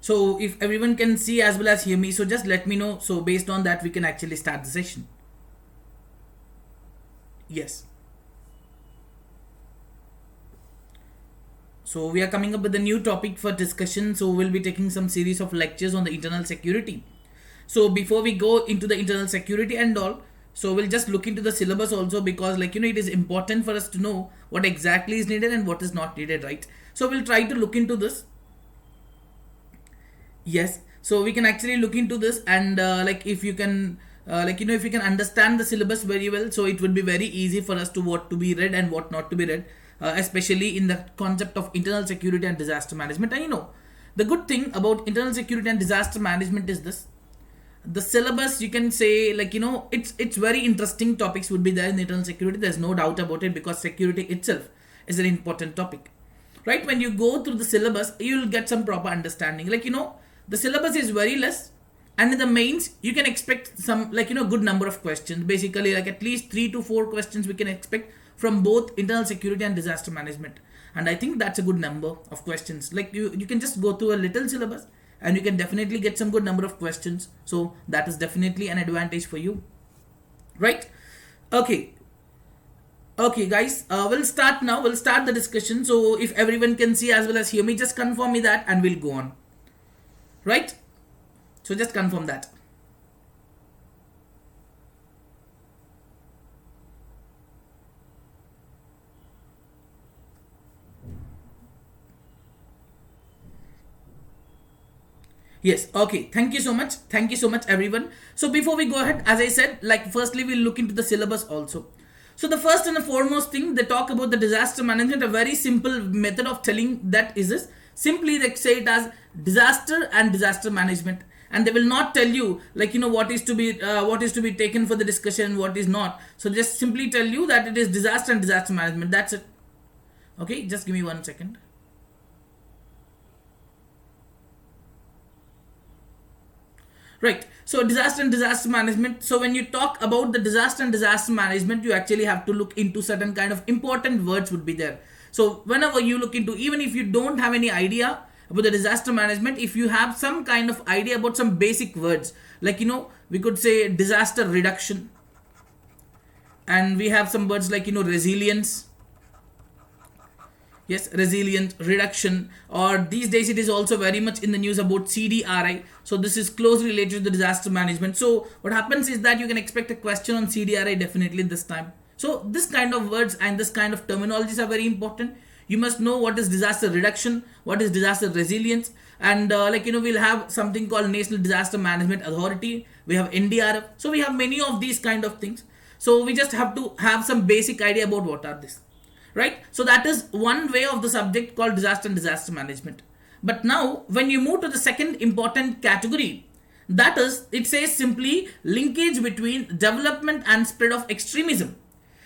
So if everyone can see as well as hear me, so just let me know. So based on that, we can actually start the session. Yes. So we are coming up with a new topic for discussion. So we'll be taking some series of lectures on the internal security. So before we go into the internal security and all, so we'll just look into the syllabus also, because it is important for us to know what exactly is needed and what is not needed, right? So we'll try to look into this. Yes, so we can actually look into this, and if you can if you can understand the syllabus very well, so it would be very easy for us to what to be read and what not to be read, especially in the concept of internal security and disaster management. And the good thing about internal security and disaster management is this: the syllabus, you can say, it's very interesting topics would be there in internal security. There's no doubt about it, because security itself is an important topic, right? When you go through the syllabus, you'll get some proper understanding. The syllabus is very less, and in the mains you can expect some good number of questions. Basically, like at least 3 to 4 questions we can expect from both internal security and disaster management. And I think that's a good number of questions. You can just go through a little syllabus and you can definitely get some good number of questions. So that is definitely an advantage for you, right? Okay guys, we'll start now. We'll start the discussion. So if everyone can see as well as hear me, just confirm me that and we'll go on, right? So just confirm that. Yes, okay. Thank you so much. Thank you so much, everyone. So before we go ahead, as I said, firstly, we'll look into the syllabus also. So the first and the foremost thing, they talk about the disaster management. A very simple method of telling that is this: simply they say it as disaster and disaster management, and they will not tell you what is to be taken for the discussion, what is not. So just simply tell you that it is disaster and disaster management. That's it. Okay, just give me 1 second. Right. So disaster and disaster management. So when you talk about the disaster and disaster management, you actually have to look into certain kind of important words would be there. So whenever you look into, even if you don't have any idea about the disaster management, if you have some kind of idea about some basic words, we could say disaster reduction, and we have some words resilience. Yes, resilience, reduction, or these days it is also very much in the news about CDRI. So this is closely related to the disaster management. So what happens is that you can expect a question on CDRI definitely this time. So this kind of words and this kind of terminologies are very important. You must know what is disaster reduction, what is disaster resilience, and we'll have something called National Disaster Management Authority. We have NDRF. So we have many of these kind of things. So we just have to have some basic idea about what are this. Right? So that is one way of the subject called disaster and disaster management. But now when you move to the second important category, that is, it says simply linkage between development and spread of extremism.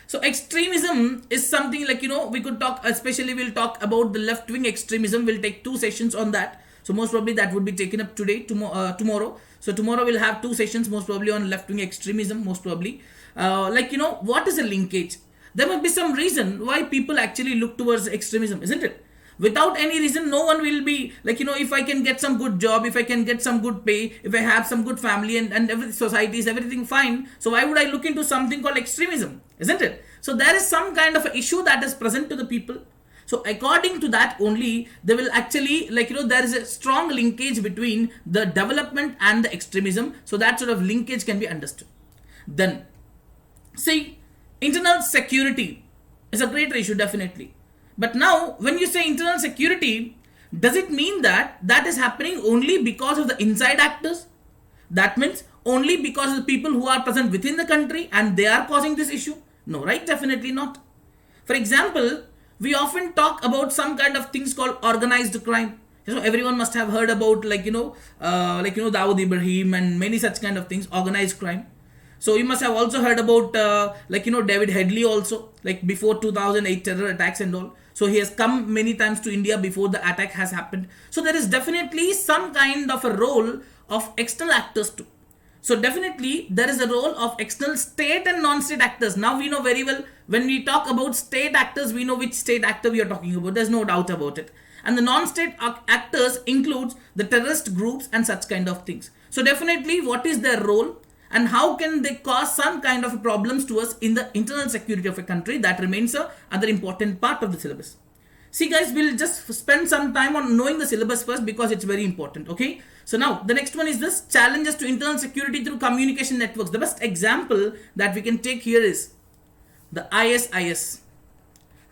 So extremism is something we could talk, especially we'll talk about the left wing extremism. We'll take 2 sessions on that. So most probably that would be taken up tomorrow. So tomorrow we'll have 2 sessions most probably on left wing extremism, most probably. What is a linkage? There must be some reason why people actually look towards extremism, isn't it? Without any reason, no one will be if I can get some good job, if I can get some good pay, if I have some good family, and every society is everything fine. So why would I look into something called extremism, isn't it? So there is some kind of an issue that is present to the people. So according to that only, they will actually there is a strong linkage between the development and the extremism. So that sort of linkage can be understood. Then, see, internal security is a greater issue, definitely. But now, when you say internal security, does it mean that that is happening only because of the inside actors? That means only because of the people who are present within the country and they are causing this issue? No, right? Definitely not. For example, we often talk about some kind of things called organized crime. So everyone must have heard about Dawood Ibrahim and many such kind of things, organized crime. So you must have also heard about David Headley also, before 2008 terror attacks and all. So he has come many times to India before the attack has happened. So there is definitely some kind of a role of external actors too. So definitely there is a role of external state and non-state actors. Now we know very well when we talk about state actors, we know which state actor we are talking about. There's no doubt about it. and the non-state actors includes the terrorist groups and such kind of things. So definitely, what is their role and how can they cause some kind of problems to us in the internal security of a country? That remains a other important part of the syllabus. See guys, we'll just spend some time on knowing the syllabus first because it's very important. Okay, so now the next one is this: challenges to internal security through communication networks. The best example that we can take here is the ISIS.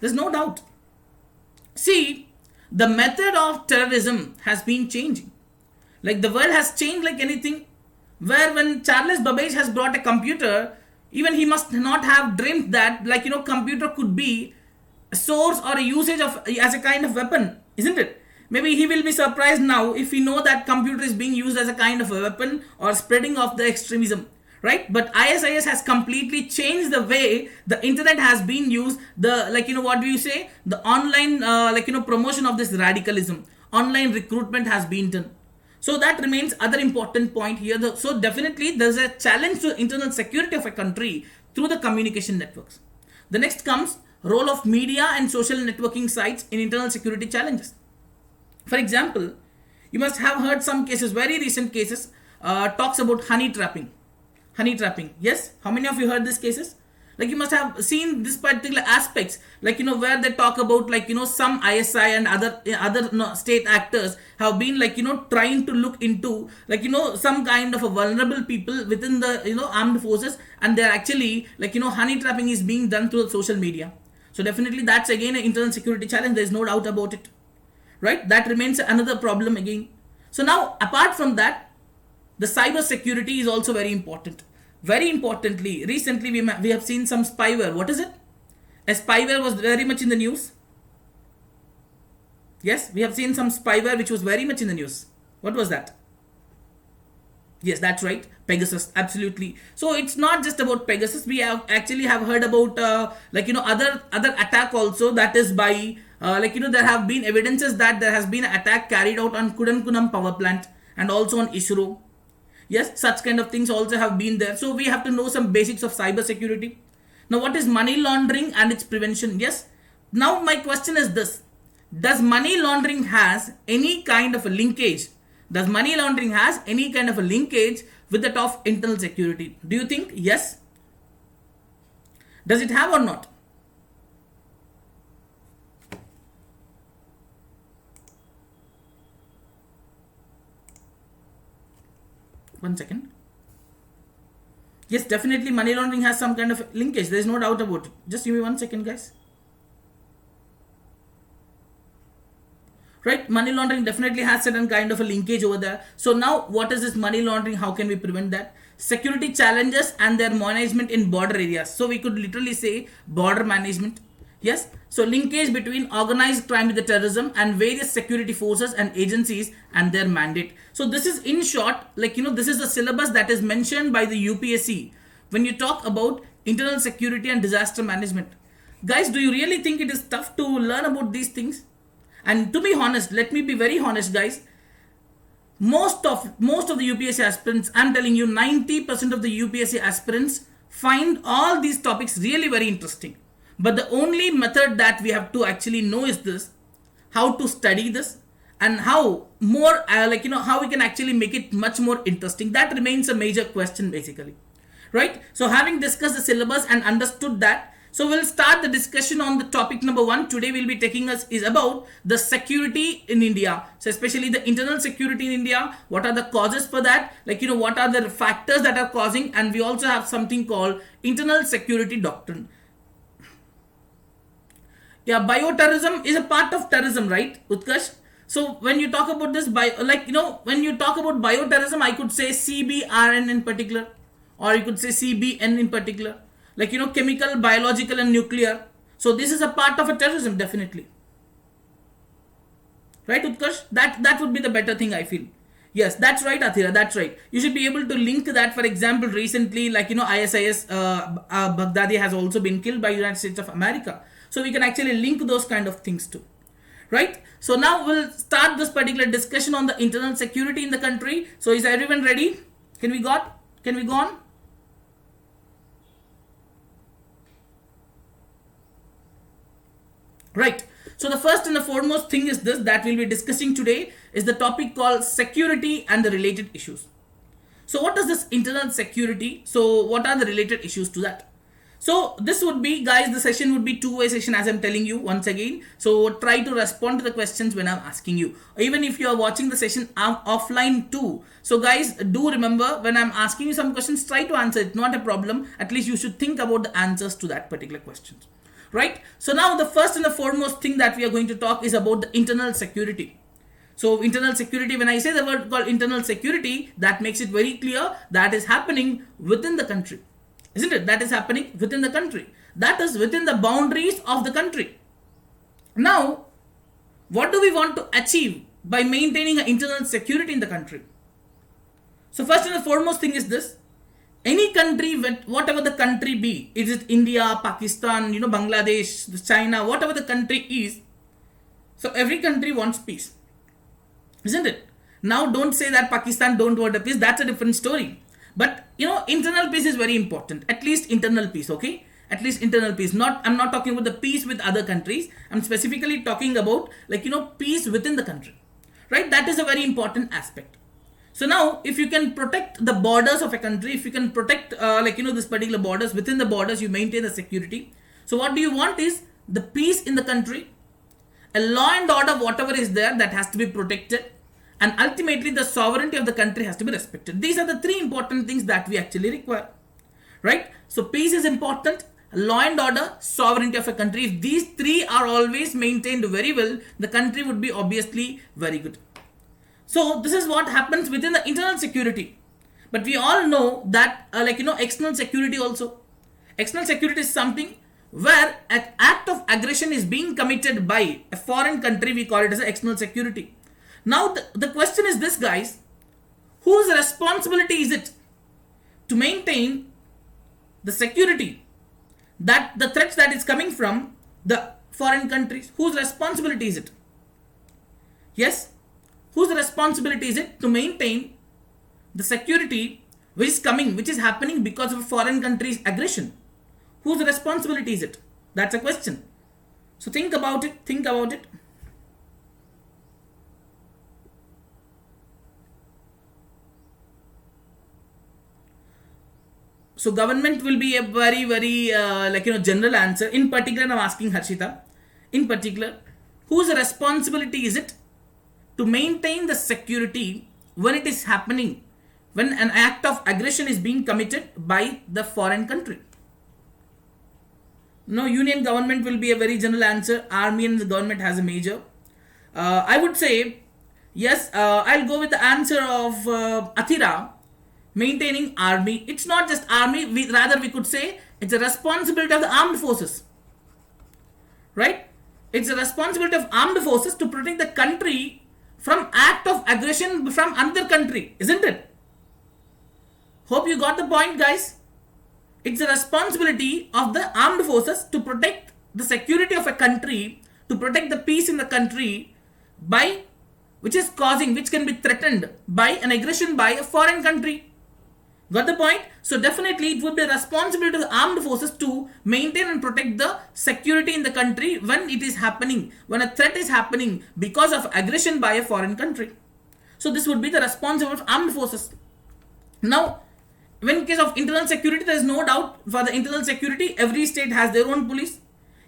There's no doubt. See, the method of terrorism has been changing. Like the world has changed like anything. Where when Charles Babbage has brought a computer, even he must not have dreamed that, like, computer could be a source or a usage of as a kind of weapon, isn't it? Maybe he will be surprised now if he know that computer is being used as a kind of a weapon or spreading of the extremism, right? But ISIS has completely changed the way the internet has been used. The, like, what do you say? The online promotion of this radicalism, online recruitment has been done. So that remains other important point here. So definitely there's a challenge to internal security of a country through the communication networks. The next comes role of media and social networking sites in internal security challenges. For example, you must have heard some cases, very recent cases, talks about honey trapping. Honey trapping, yes? How many of you heard these cases? Like you must have seen this particular aspects, like where they talk about, like some ISI and other state actors have been, like trying to look into, like some kind of a vulnerable people within the armed forces, and they're actually, like honey trapping is being done through social media. So definitely that's again an internal security challenge. There is no doubt about it, right? That remains another problem again. So now apart from that, the cyber security is also very important. Very importantly, recently we have seen some spyware. What is it? A spyware was very much in the news. Yes, we have seen some spyware which was very much in the news. What was that? Yes, that's right. Pegasus, absolutely. So it's not just about Pegasus. We have actually have heard about other attack also, that is by there have been evidences that there has been an attack carried out on Kudankunam power plant and also on ISRO. Yes, such kind of things also have been there. So we have to know some basics of cyber security. Now, what is money laundering and its prevention? Yes. Now my question is this: does money laundering has any kind of a linkage? Does money laundering has any kind of a linkage with that of internal security? Do you think yes? Does it have or not? One second. Yes, definitely money laundering has some kind of linkage. There is no doubt about it. Just give me 1 second, guys. Right, money laundering definitely has certain kind of a linkage over there. So now what is this money laundering? How can we prevent that? Security challenges and their management in border areas. So we could literally say border management. Yes, so linkage between organized crime with the terrorism and various security forces and agencies and their mandate. So this is in short, like this is the syllabus that is mentioned by the UPSC when you talk about internal security and disaster management. Guys, do you really think it is tough to learn about these things? And to be honest, let me be very honest, guys. Most of the UPSC aspirants, I'm telling you, 90% of the UPSC aspirants find all these topics really very interesting. But the only method that we have to actually know is this: how to study this and how more how we can actually make it much more interesting. That remains a major question basically, right? So having discussed the syllabus and understood that, so we'll start the discussion on the topic number 1. Today we'll be taking us is about the security in India. So especially the internal security in India. What are the causes for that? Like what are the factors that are causing? And we also have something called internal security doctrine. Yeah, bioterrorism is a part of terrorism, right, Utkarsh? So when you talk about this, when you talk about bioterrorism, I could say CBRN in particular, or you could say CBN in particular, like chemical, biological, and nuclear. So this is a part of a terrorism, definitely, right, Utkarsh? That would be the better thing, I feel. Yes, that's right, Athira. That's right. You should be able to link that. For example, recently, ISIS Baghdadi has also been killed by United States of America. So we can actually link those kind of things too, right? So now we'll start this particular discussion on the internal security in the country. So is everyone ready? Can we go on? Right. So the first and the foremost thing is this that we'll be discussing today is the topic called security and the related issues. So what is this internal security? So what are the related issues to that? So this would be, guys, the session would be two-way session as I'm telling you once again. So try to respond to the questions when I'm asking you. Even if you are watching the session offline too. So guys, do remember when I'm asking you some questions, try to answer it. Not a problem. At least you should think about the answers to that particular question. Right? So now the first and the foremost thing that we are going to talk is about the internal security. So internal security, when I say the word called internal security, that makes it very clear that is happening within the country. Isn't it? That is happening within the country. That is within the boundaries of the country. Now, what do we want to achieve by maintaining an internal security in the country? So first and the foremost thing is this. Any country, whatever the country be, is it India, Pakistan, Bangladesh, China, whatever the country is, so every country wants peace. Isn't it? Now don't say that Pakistan don't want a peace. That's a different story. But internal peace is very important. At least internal peace, okay? At least internal peace. I'm not talking about the peace with other countries. I'm specifically talking about peace within the country. Right? That is a very important aspect. So now if you can protect the borders of a country, if you can protect this particular borders, within the borders you maintain the security. So what do you want is the peace in the country, a law and order, whatever is there, that has to be protected. And ultimately, the sovereignty of the country has to be respected. These are the three important things that we actually require. Right? So, peace is important, law and order, sovereignty of a country. If these three are always maintained very well, the country would be obviously very good. So, this is what happens within the internal security. But we all know that, external security also. External security is something where an act of aggression is being committed by a foreign country. We call it as external security. Now the question is this, guys, whose responsibility is it to maintain the security, that the threats that is coming from the foreign countries? Whose responsibility is it? Yes, whose responsibility is it to maintain the security which is happening because of a foreign country's aggression? Whose responsibility is it? That's a question. So think about it. So government will be a very, very general answer. In particular, I'm asking Harshita. In particular, whose responsibility is it to maintain the security when it is happening, when an act of aggression is being committed by the foreign country? No, union government will be a very general answer. Army and the government has a major. I would say, yes, I'll go with the answer of Athira. Maintaining army. It's not just army, we could say it's a responsibility of the armed forces. Right? It's a responsibility of armed forces to protect the country from act of aggression from another country. Isn't it? Hope you got the point, guys. It's a responsibility of the armed forces to protect the security of a country, to protect the peace in the country which can be threatened by an aggression by a foreign country. Got the point? So definitely it would be a responsibility of the armed forces to maintain and protect the security in the country when it is happening, when a threat is happening because of aggression by a foreign country. So this would be the responsibility of armed forces. Now, when in case of internal security, there is no doubt for the internal security, every state has their own police.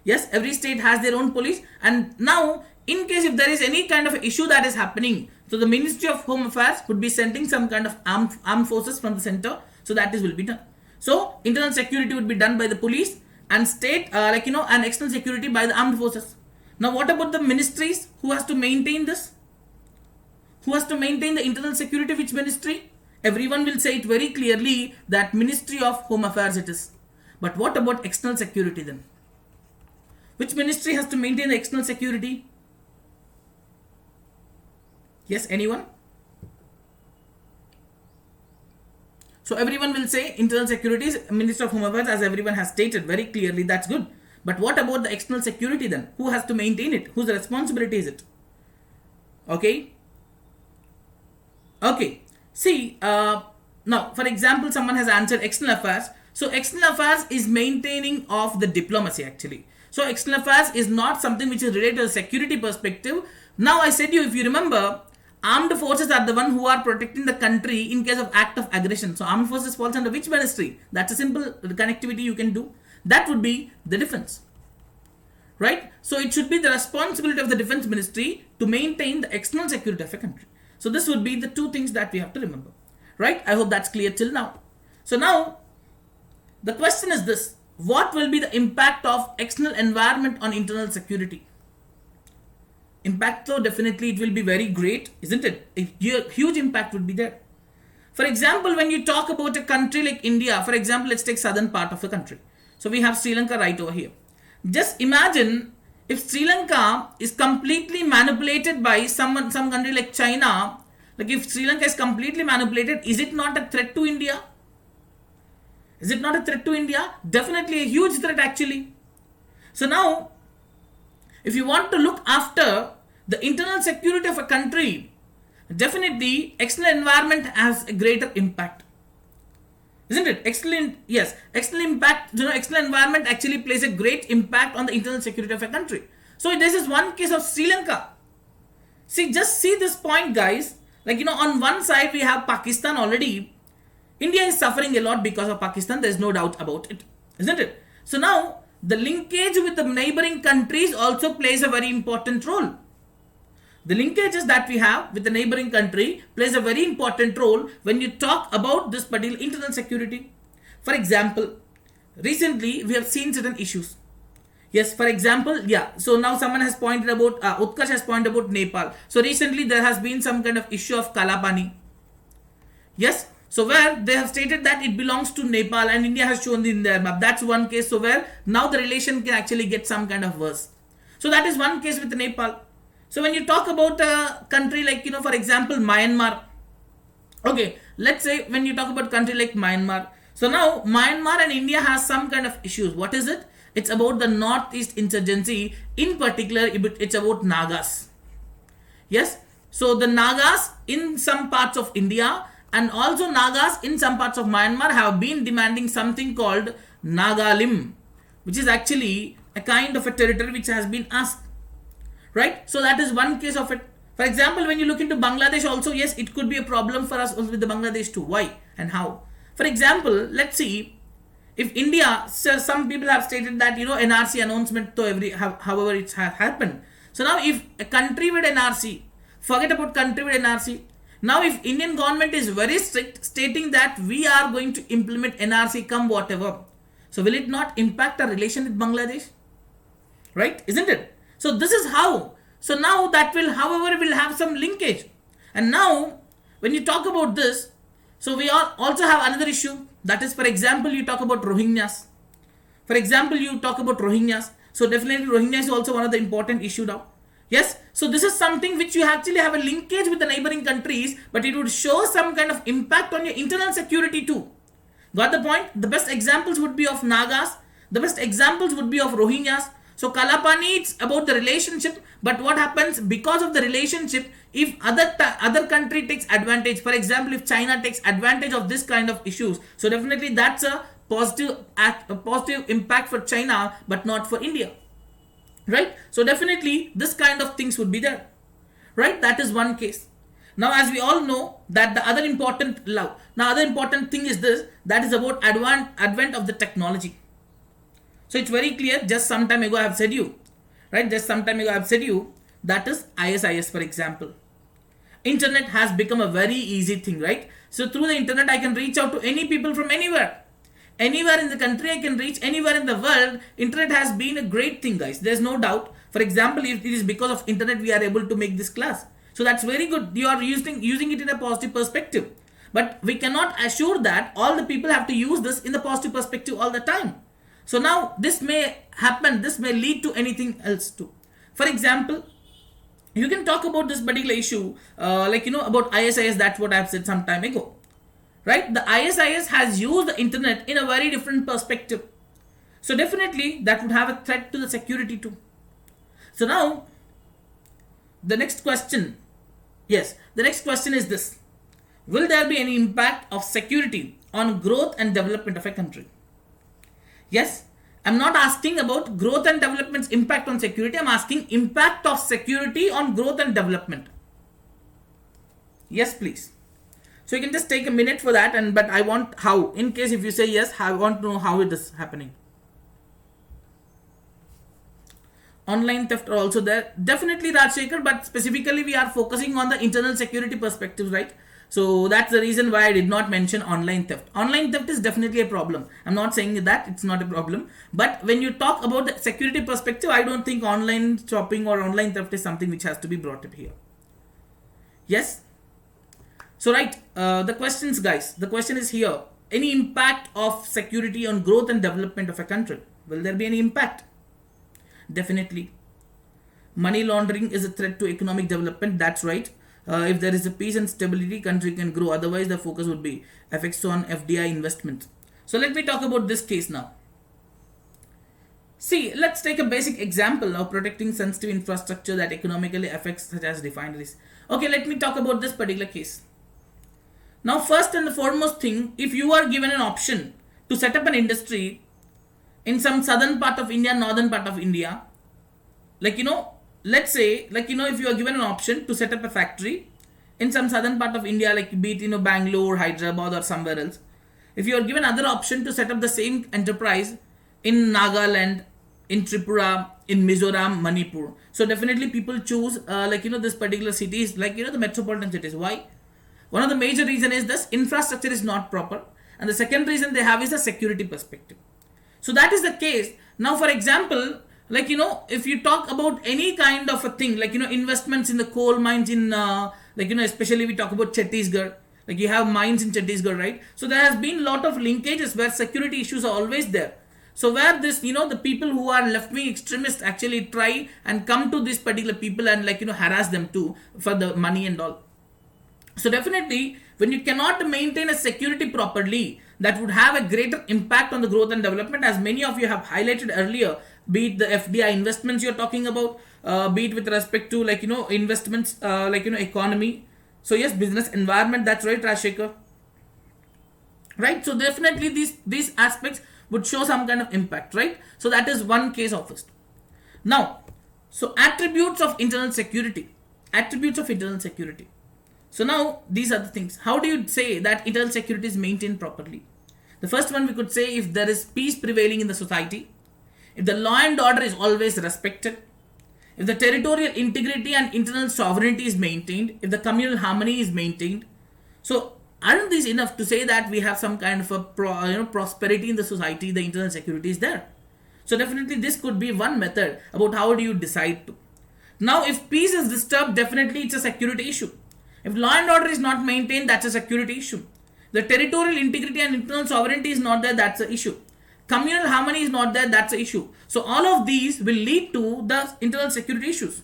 Yes, every state has their own police. And now, in case if there is any kind of issue that is happening, so the Ministry of Home Affairs would be sending some kind of armed forces from the center. So that will be done. So internal security would be done by the police, and state and external security by the armed forces. Now what about the ministries? Who has to maintain this? Who has to maintain the internal security? Which ministry? Everyone will say it very clearly that Ministry of Home Affairs it is. But what about external security then? Which ministry has to maintain the external security? Yes, anyone? So everyone will say internal security is Minister of Home Affairs, as everyone has stated very clearly. That's good. But what about the external security then? Who has to maintain it? Whose responsibility is it? Okay. Okay. See, now for example, someone has answered external affairs. So external affairs is maintaining of the diplomacy actually. So external affairs is not something which is related to a security perspective. Now I said you, if you remember, armed forces are the one who are protecting the country in case of act of aggression. So armed forces falls under which ministry? That's a simple connectivity you can do. That would be the defense. Right? So it should be the responsibility of the defense ministry to maintain the external security of a country. So this would be the two things that we have to remember. Right? I hope that's clear till now. So now the question is this: what will be the impact of external environment on internal security? Impact, though, definitely it will be very great, isn't it? A huge impact would be there. For example, when you talk about a country like India, for example, let's take southern part of the country. So we have Sri Lanka right over here. Just imagine if Sri Lanka is completely manipulated by some country like China. Like if Sri Lanka is completely manipulated, is it not a threat to India? Is it not a threat to India? Definitely a huge threat actually. So now, if you want to look after the internal security of a country, definitely external environment has a greater impact. Isn't it? External impact, external environment actually plays a great impact on the internal security of a country. So this is one case of Sri Lanka. Just see this point, guys. On one side we have Pakistan already. India is suffering a lot because of Pakistan. There is no doubt about it, isn't it? So now the linkage with the neighboring countries also plays a very important role. The linkages that we have with the neighboring country plays a very important role when you talk about this particular internal security. For example, recently we have seen certain issues. Yes, for example, so now someone has pointed about, Utkarsh has pointed about Nepal. So recently there has been some kind of issue of Kalapani. Yes, so where they have stated that it belongs to Nepal and India has shown in their map. That's one case. So where now the relation can actually get some kind of worse. So that is one case with Nepal. So when you talk about a country like, for example, Myanmar. Okay, let's say when you talk about country like Myanmar. So now Myanmar and India has some kind of issues. What is it? It's about the Northeast insurgency. In particular, it's about Nagas. Yes. So the Nagas in some parts of India and also Nagas in some parts of Myanmar have been demanding something called Nagalim, which is actually a kind of a territory which has been asked. Right? So that is one case of it. For example, when you look into Bangladesh also, yes, it could be a problem for us with the Bangladesh too. Why and how? For example, let's see. If India, so some people have stated that, NRC announcement to however it has happened. So now if a country with NRC, forget about country with NRC. Now if Indian government is very strict stating that we are going to implement NRC come whatever. So will it not impact our relation with Bangladesh? Right? Isn't it? So this is how. So now that will, however, will have some linkage. And now when you talk about this, so we also have another issue. That is, for example, you talk about Rohingyas. For example, you talk about Rohingyas. So definitely Rohingya is also one of the important issue now. Yes. So this is something which you actually have a linkage with the neighboring countries, but it would show some kind of impact on your internal security too. Got the point? The best examples would be of Nagas. The best examples would be of Rohingyas. So Kalapani, it's about the relationship, but what happens because of the relationship, if other country takes advantage, for example, if China takes advantage of this kind of issues, so definitely that's a positive impact for China, but not for India. Right? So definitely this kind of things would be there. Right? That is one case. Now, as we all know that the other important thing is this, that is about advent of the technology. So it's very clear. Just some time ago I have said you, right? Just some time ago I have said you that is ISIS, for example. Internet has become a very easy thing, right? So through the internet I can reach out to any people from anywhere. Anywhere in the country I can reach, anywhere in the world. Internet has been a great thing, guys. There's no doubt. For example, if it is because of internet we are able to make this class. So that's very good. You are using it in a positive perspective. But we cannot assure that all the people have to use this in the positive perspective all the time. So now this may happen, this may lead to anything else too. For example, you can talk about this particular issue about ISIS, that's what I have said some time ago. Right? The ISIS has used the internet in a very different perspective. So definitely that would have a threat to the security too. So now, the next question is this. Will there be any impact of security on growth and development of a country? Yes, I'm not asking about growth and development's impact on security. I'm asking impact of security on growth and development. Yes, please. So you can just take a minute for that, and but I want how. In case if you say yes, I want to know how it is happening. Online theft are also there. Definitely, Rajshekhar, but specifically we are focusing on the internal security perspectives, right? So that's the reason why I did not mention online theft. Online theft is definitely a problem. I'm not saying that it's not a problem. But when you talk about the security perspective, I don't think online shopping or online theft is something which has to be brought up here. Yes? So right, the questions guys, the question is here. Any impact of security on growth and development of a country? Will there be any impact? Definitely. Money laundering is a threat to economic development. That's right. If there is a peace and stability, country can grow. Otherwise, the focus would be effects on FDI investment. So let me talk about this case now. See, let's take a basic example of protecting sensitive infrastructure that economically affects such as defined risk. Okay, let me talk about this particular case. Now, first and the foremost thing, if you are given an option to set up an industry in some southern part of India, northern part of India, let's say, if you are given an option to set up a factory in some southern part of India, like be it, Bangalore, Hyderabad, or somewhere else. If you are given other option to set up the same enterprise in Nagaland, in Tripura, in Mizoram, Manipur, so definitely people choose, this particular cities, the metropolitan cities. Why? One of the major reason is this infrastructure is not proper, and the second reason they have is the security perspective. So that is the case. Now, for example, if you talk about any kind of a thing, investments in the coal mines in, especially we talk about Chhattisgarh, you have mines in Chhattisgarh, right? So there has been a lot of linkages where security issues are always there. So where this, the people who are left-wing extremists actually try and come to these particular people and harass them too for the money and all. So definitely, when you cannot maintain a security properly, that would have a greater impact on the growth and development, as many of you have highlighted earlier, be it the FDI investments you're talking about, be it with respect to investments, economy. So yes, business environment, that's right, Rajshekhar. Right, so definitely these aspects would show some kind of impact, right? So that is one case of it. Now, so attributes of internal security. Attributes of internal security. So now these are the things. How do you say that internal security is maintained properly? The first one we could say, if there is peace prevailing in the society, if the law and order is always respected, if the territorial integrity and internal sovereignty is maintained, if the communal harmony is maintained. So aren't these enough to say that we have some kind of a prosperity in the society, the internal security is there? So definitely this could be one method about how do you decide to. Now if peace is disturbed, definitely it's a security issue. If law and order is not maintained, that's a security issue. The territorial integrity and internal sovereignty is not there, that's an issue. Communal harmony is not there, that's an issue. So all of these will lead to the internal security issues.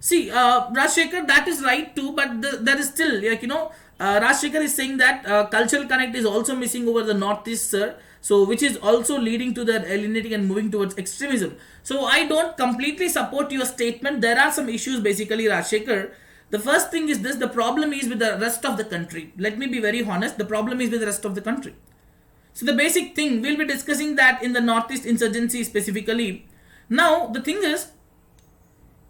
See, Rajshekhar, that is right too, but there is still, Rajshekhar is saying that cultural connect is also missing over the northeast, sir. So which is also leading to the alienating and moving towards extremism. So I don't completely support your statement. There are some issues basically, Rajshekhar. The first thing is this, the problem is with the rest of the country. Let me be very honest, the problem is with the rest of the country. So the basic thing, we'll be discussing that in the northeast insurgency specifically. Now the thing is,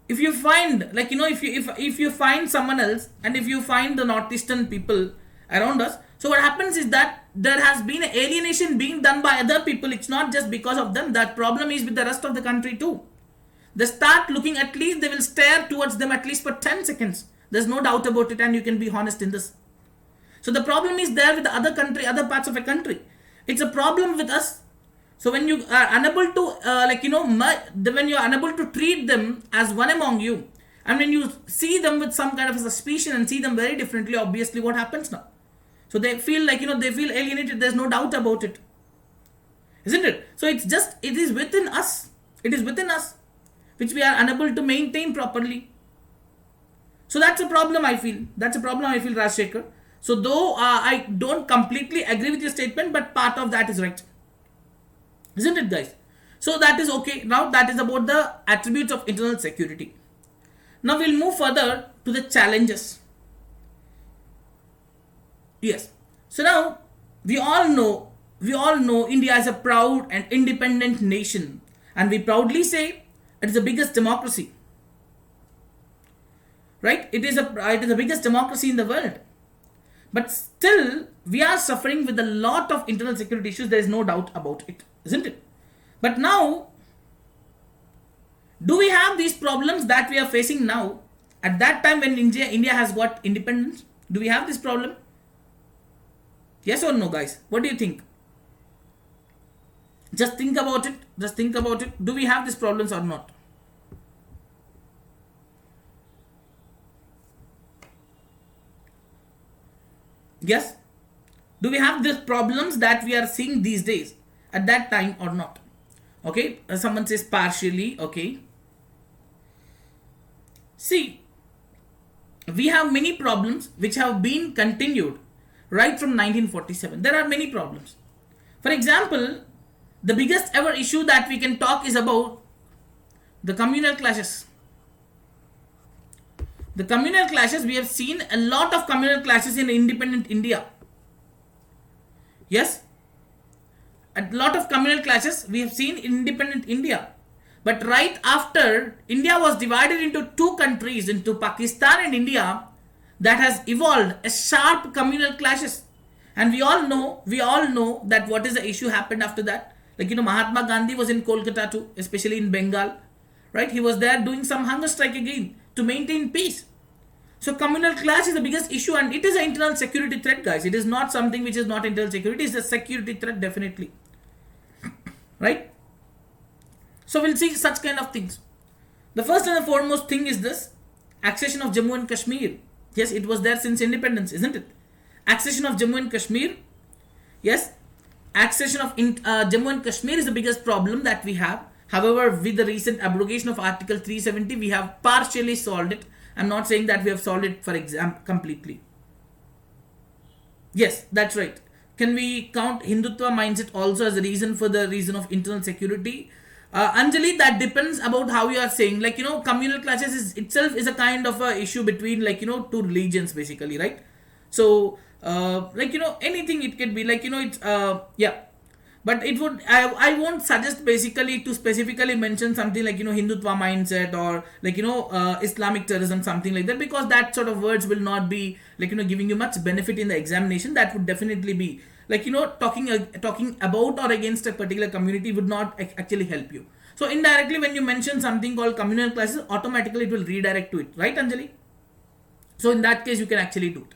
if you find, if you find someone else, and if you find the northeastern people around us, so what happens is that there has been alienation being done by other people. It's not just because of them. That problem is with the rest of the country too. They start looking, at least they will stare towards them at least for 10 seconds. There's no doubt about it, and you can be honest in this. So the problem is there with the other country, other parts of a country. It's a problem with us. So when you are unable to, when you are unable to treat them as one among you, and when you see them with some kind of a suspicion and see them very differently, obviously what happens now? So they feel they feel alienated. There's no doubt about it. Isn't it? So it is within us. It is within us, which we are unable to maintain properly. So that's a problem I feel. That's a problem I feel, Rajshekhar. So though I don't completely agree with your statement, but part of that is right. Isn't it, guys? So that is okay. Now that is about the attributes of internal security. Now we'll move further to the challenges. Yes. So now we all know India is a proud and independent nation, and we proudly say it is the biggest democracy, right? It is the biggest democracy in the world. But still, we are suffering with a lot of internal security issues. There is no doubt about it, isn't it? But now, do we have these problems that we are facing now? At that time when India has got independence, do we have this problem? Yes or no, guys? What do you think? Just think about it. Just think about it. Do we have these problems or not? Yes? Do we have these problems that we are seeing these days at that time or not? Okay, someone says partially. Okay, see, we have many problems which have been continued right from 1947. There are many problems. For example, the biggest ever issue that we can talk is about the communal clashes. The communal clashes, we have seen a lot of communal clashes in independent India. Yes, a lot of communal clashes we have seen in independent India. But right after India was divided into two countries, into Pakistan and India, that has evolved a sharp communal clashes. And we all know that what is the issue happened after that. Like, Mahatma Gandhi was in Kolkata too, especially in Bengal, right? He was there doing some hunger strike again to maintain peace. So communal clash is the biggest issue, and it is an internal security threat, guys. It is not something which is not internal security. It is a security threat, definitely, right? So we'll see such kind of things. The first and the foremost thing is this accession of Jammu and Kashmir. Yes, it was there since independence, isn't it? Accession of Jammu and Kashmir. Yes, accession of Jammu and Kashmir is the biggest problem that we have. However, with the recent abrogation of Article 370, we have partially solved it. I'm not saying that we have solved it for exam completely. Yes, that's right. Can we count Hindutva mindset also as a reason for the reason of internal security? Anjali, that depends about how you are saying. Like, communal clashes itself is a kind of a issue between, like, two religions basically, right? So, like, anything it could be, like, it's, yeah. But it would, I won't suggest basically to specifically mention something like, Hindutva mindset or like, Islamic terrorism, something like that, because that sort of words will not be like, giving you much benefit in the examination. That would definitely be like, talking about or against a particular community would not actually help you. So indirectly, when you mention something called communal classes, automatically it will redirect to it, right, Anjali? So in that case, you can actually do it,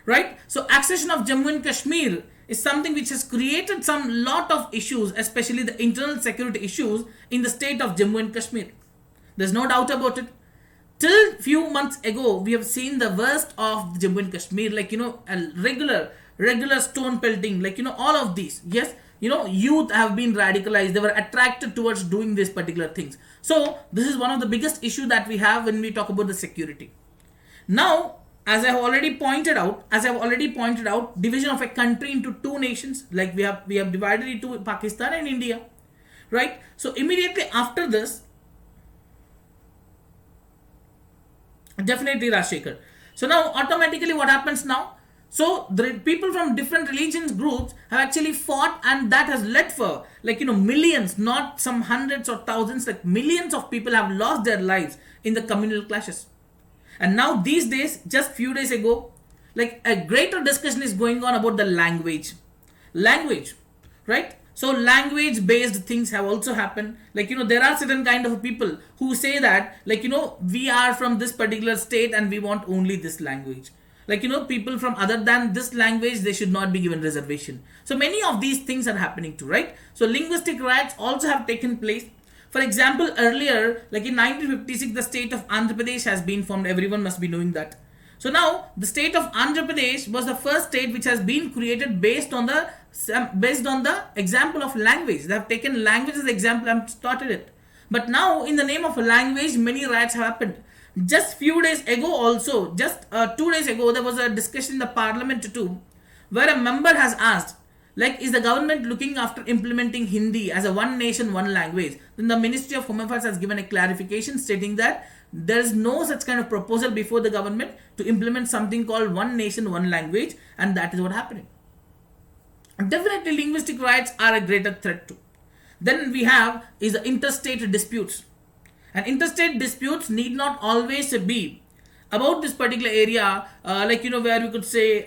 right? So accession of Jammu and Kashmir is something which has created some lot of issues, especially the internal security issues in the state of Jammu and Kashmir. There's no doubt about it. Till few months ago, we have seen the worst of Jammu and Kashmir, like, a regular stone pelting, like, all of these. Yes, youth have been radicalized. They were attracted towards doing these particular things. So this is one of the biggest issue that we have when we talk about the security. Now, as I have already pointed out, division of a country into two nations, like we have divided it into Pakistan and India, right? So immediately after this, definitely Rashekar. So now automatically what happens now? So the people from different religions groups have actually fought, and that has led for, like, millions, not some hundreds or thousands, like millions of people have lost their lives in the communal clashes. And now these days, just few days ago, like, a greater discussion is going on about the language, right? So language based things have also happened. Like, there are certain kind of people who say that, like, we are from this particular state and we want only this language. Like, people from other than this language, they should not be given reservation. So many of these things are happening too, right? So linguistic riots also have taken place. For example, earlier, like in 1956, the state of Andhra Pradesh has been formed. Everyone must be knowing that. So now, the state of Andhra Pradesh was the first state which has been created based on the example of language. They have taken language as the example and started it. But now, in the name of a language, many riots have happened. Just few days ago also, just 2 days ago, there was a discussion in the parliament too, where a member has asked, like, is the government looking after implementing Hindi as a one nation, one language? Then the Ministry of Home Affairs has given a clarification stating that there is no such kind of proposal before the government to implement something called one nation, one language, and that is what happening. Definitely, linguistic rights are a greater threat too. Then we have is the interstate disputes. And interstate disputes need not always be about this particular area, where we could say,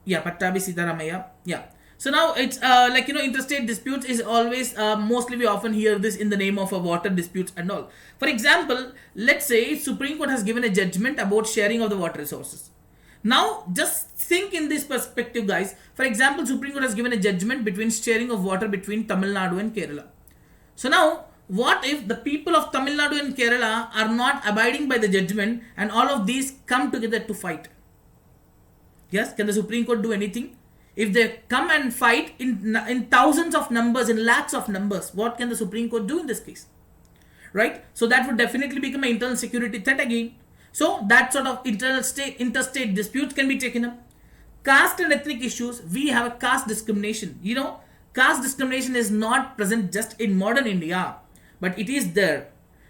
yeah, Pattabi Sitaramaya, yeah. So now it's interstate disputes is always mostly we often hear this in the name of water disputes and all. For example, let's say Supreme Court has given a judgment about sharing of the water resources. Now, just think in this perspective, guys. For example, Supreme Court has given a judgment between sharing of water between Tamil Nadu and Kerala. So now, what if the people of Tamil Nadu and Kerala are not abiding by the judgment and all of these come together to fight? Yes, can the Supreme Court do anything? If they come and fight in thousands of numbers, in lakhs of numbers, what can the Supreme Court do in this case? Right? So that would definitely become an internal security threat again. So that sort of interstate disputes can be taken up. Caste and ethnic issues, we have a caste discrimination. Caste discrimination is not present just in modern India, but it is there.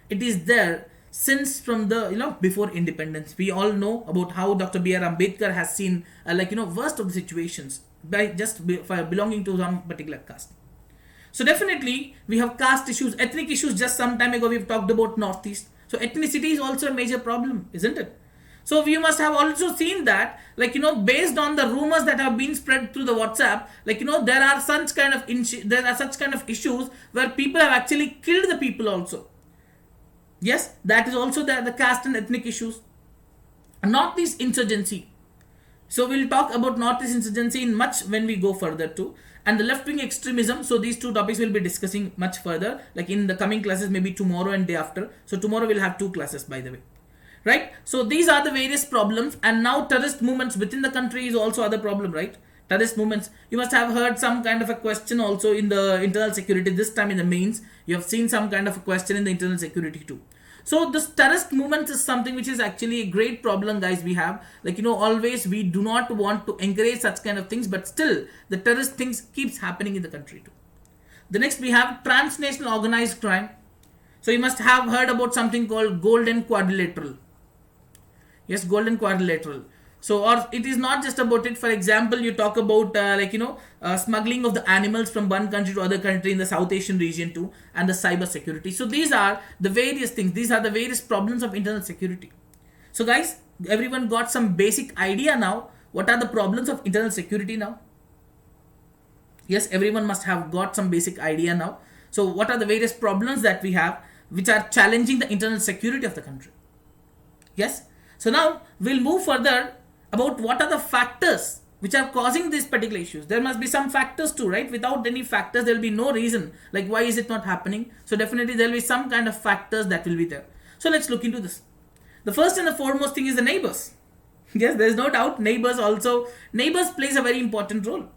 It is there since from the before independence. We all know about how Dr. B.R. Ambedkar has seen worst of the situations by by belonging to some particular caste. So definitely we have caste issues, ethnic issues. Just some time ago we've talked about Northeast. So ethnicity is also a major problem, isn't it? So we must have also seen that, based on the rumors that have been spread through the WhatsApp, there are such kind of issues where people have actually killed the people also. Yes, that is also the caste and ethnic issues. Northeast insurgency. So we'll talk about Northeast insurgency in much when we go further too. And the left wing extremism. So these two topics we'll be discussing much further, like in the coming classes, maybe tomorrow and day after. So tomorrow we'll have 2 classes, by the way. Right? So these are the various problems. And now terrorist movements within the country is also other problem, right? Terrorist movements. You must have heard some kind of a question also in the internal security. This time in the mains, you have seen some kind of a question in the internal security too. So this terrorist movement is something which is actually a great problem, guys. We have always we do not want to encourage such kind of things, but still the terrorist things keeps happening in the country too. The next we have transnational organized crime. So you must have heard about something called golden quadrilateral. Yes, golden quadrilateral. So, or it is not just about it. For example, you talk about smuggling of the animals from one country to other country in the South Asian region too, and the cyber security. So these are the various things. These are the various problems of internal security. So guys, everyone got some basic idea now. What are the problems of internal security now? Yes, everyone must have got some basic idea now. So what are the various problems that we have which are challenging the internal security of the country? Yes. So now we'll move further about what are the factors which are causing these particular issues. There must be some factors too, right? Without any factors, there will be no reason. Like, why is it not happening? So definitely there will be some kind of factors that will be there. So let's look into this. The first and the foremost thing is the neighbors. Yes, there's no doubt neighbors plays a very important role,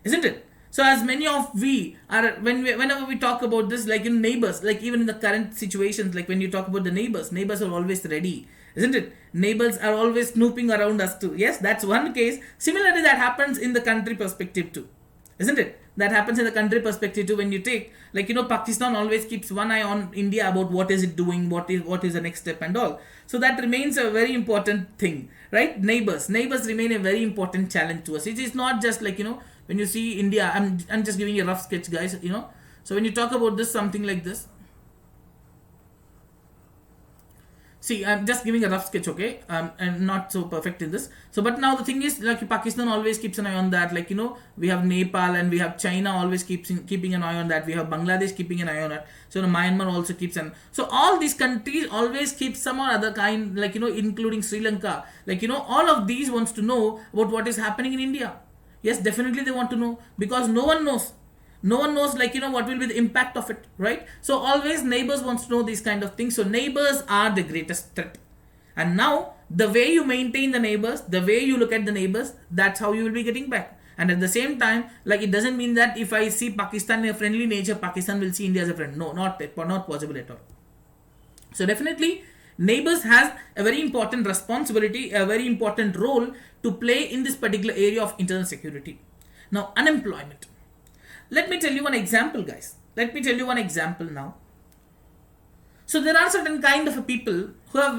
isn't it? So as many of we are, whenever we talk about this, like in neighbors, like even in the current situations, like when you talk about the neighbors are always ready, isn't it? Neighbors are always snooping around us too. Yes, that's one case. Similarly, that happens in the country perspective too, isn't it? That happens in the country perspective too. When you take, Pakistan always keeps one eye on India about what is it doing, what is the next step and all. So that remains a very important thing, right? Neighbors remain a very important challenge to us. It is not just when you see India. I'm just giving you a rough sketch, guys. So when you talk about this, something like this. See, I'm just giving a rough sketch, okay? And not so perfect in this. So, but now the thing is, Pakistan always keeps an eye on that. We have Nepal and we have China always keeping an eye on that. We have Bangladesh keeping an eye on it. So, Myanmar also keeps an. So, all these countries always keep some or other kind, including Sri Lanka. All of these wants to know about what is happening in India. Yes, definitely they want to know because no one knows. No one knows what will be the impact of it, right? So always neighbors wants to know these kind of things. So neighbors are the greatest threat. And now the way you maintain the neighbors, the way you look at the neighbors, that's how you will be getting back. And at the same time, it doesn't mean that if I see Pakistan in a friendly nature, Pakistan will see India as a friend. No, not possible at all. So definitely neighbors has a very important responsibility, a very important role to play in this particular area of internal security. Now, unemployment. Let me tell you one example, guys. Let me tell you one example now. So there are certain kind of people who have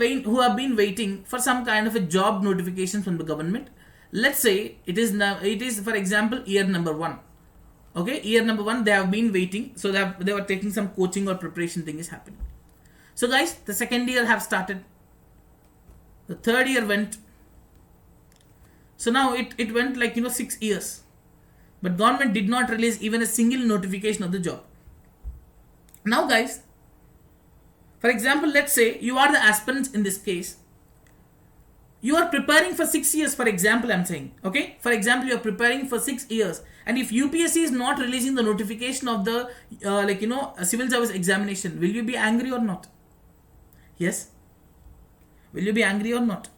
been waiting for some kind of a job notification from the government. let's say it is now, it is for example year number 1. Okay, year number 1 they have been waiting, so they were taking some coaching or preparation thing is happening. So guys, the second year have started, the third year went, so now it went 6 years, but government did not release even a single notification of the job. Now guys, for example, let's say you are the aspirants in this case, you are preparing for 6 years, for example I'm saying, okay, for example you are preparing for 6 years, and if UPSC is not releasing the notification of the civil service examination, will you be angry or not? Yes, will you be angry or not?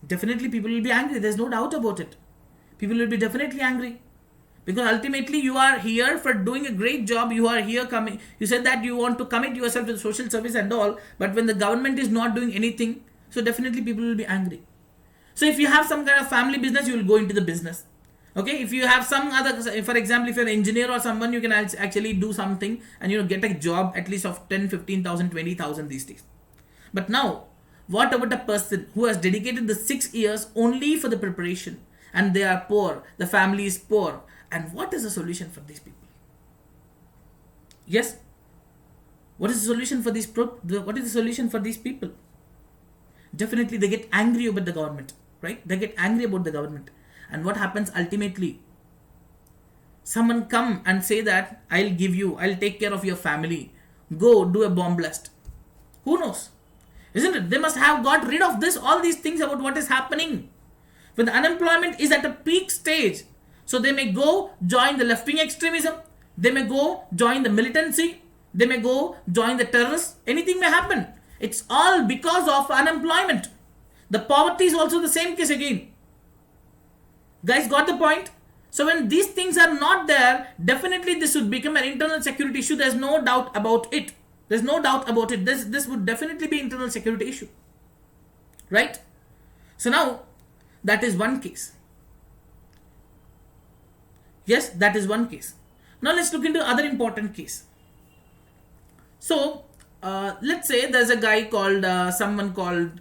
Definitely people will be angry, there's no doubt about it. People will be definitely angry, because ultimately you are here for doing a great job, you are here coming, you said that you want to commit yourself to social service and all, but when the government is not doing anything, so definitely people will be angry. So if you have some kind of family business, you will go into the business. Okay, if you have some other, for example, if you're an engineer or someone, you can actually do something and get a job at least of 10, 15,000, 20,000 these days. But now, what about a person who has dedicated the 6 years only for the preparation, and they are poor, the family is poor, and what is the solution for these people? Yes, what is the solution for these what is the solution for these people? Definitely they get angry about the government, right? They get angry about the government, and what happens ultimately? Someone come and say that I'll take care of your family, go do a bomb blast. Who knows? Isn't it? They must have got rid of all these things about what is happening. When the unemployment is at a peak stage, so they may go join the left-wing extremism, they may go join the militancy, they may go join the terrorists, anything may happen. It's all because of unemployment. The poverty is also the same case again. Guys, got the point? So when these things are not there, definitely this would become an internal security issue. There's no doubt about it. There's no doubt about it. This would definitely be internal security issue. Right? So now, that is one case. Yes, that is one case. Now let's look into other important case. So, let's say there's a guy called, someone called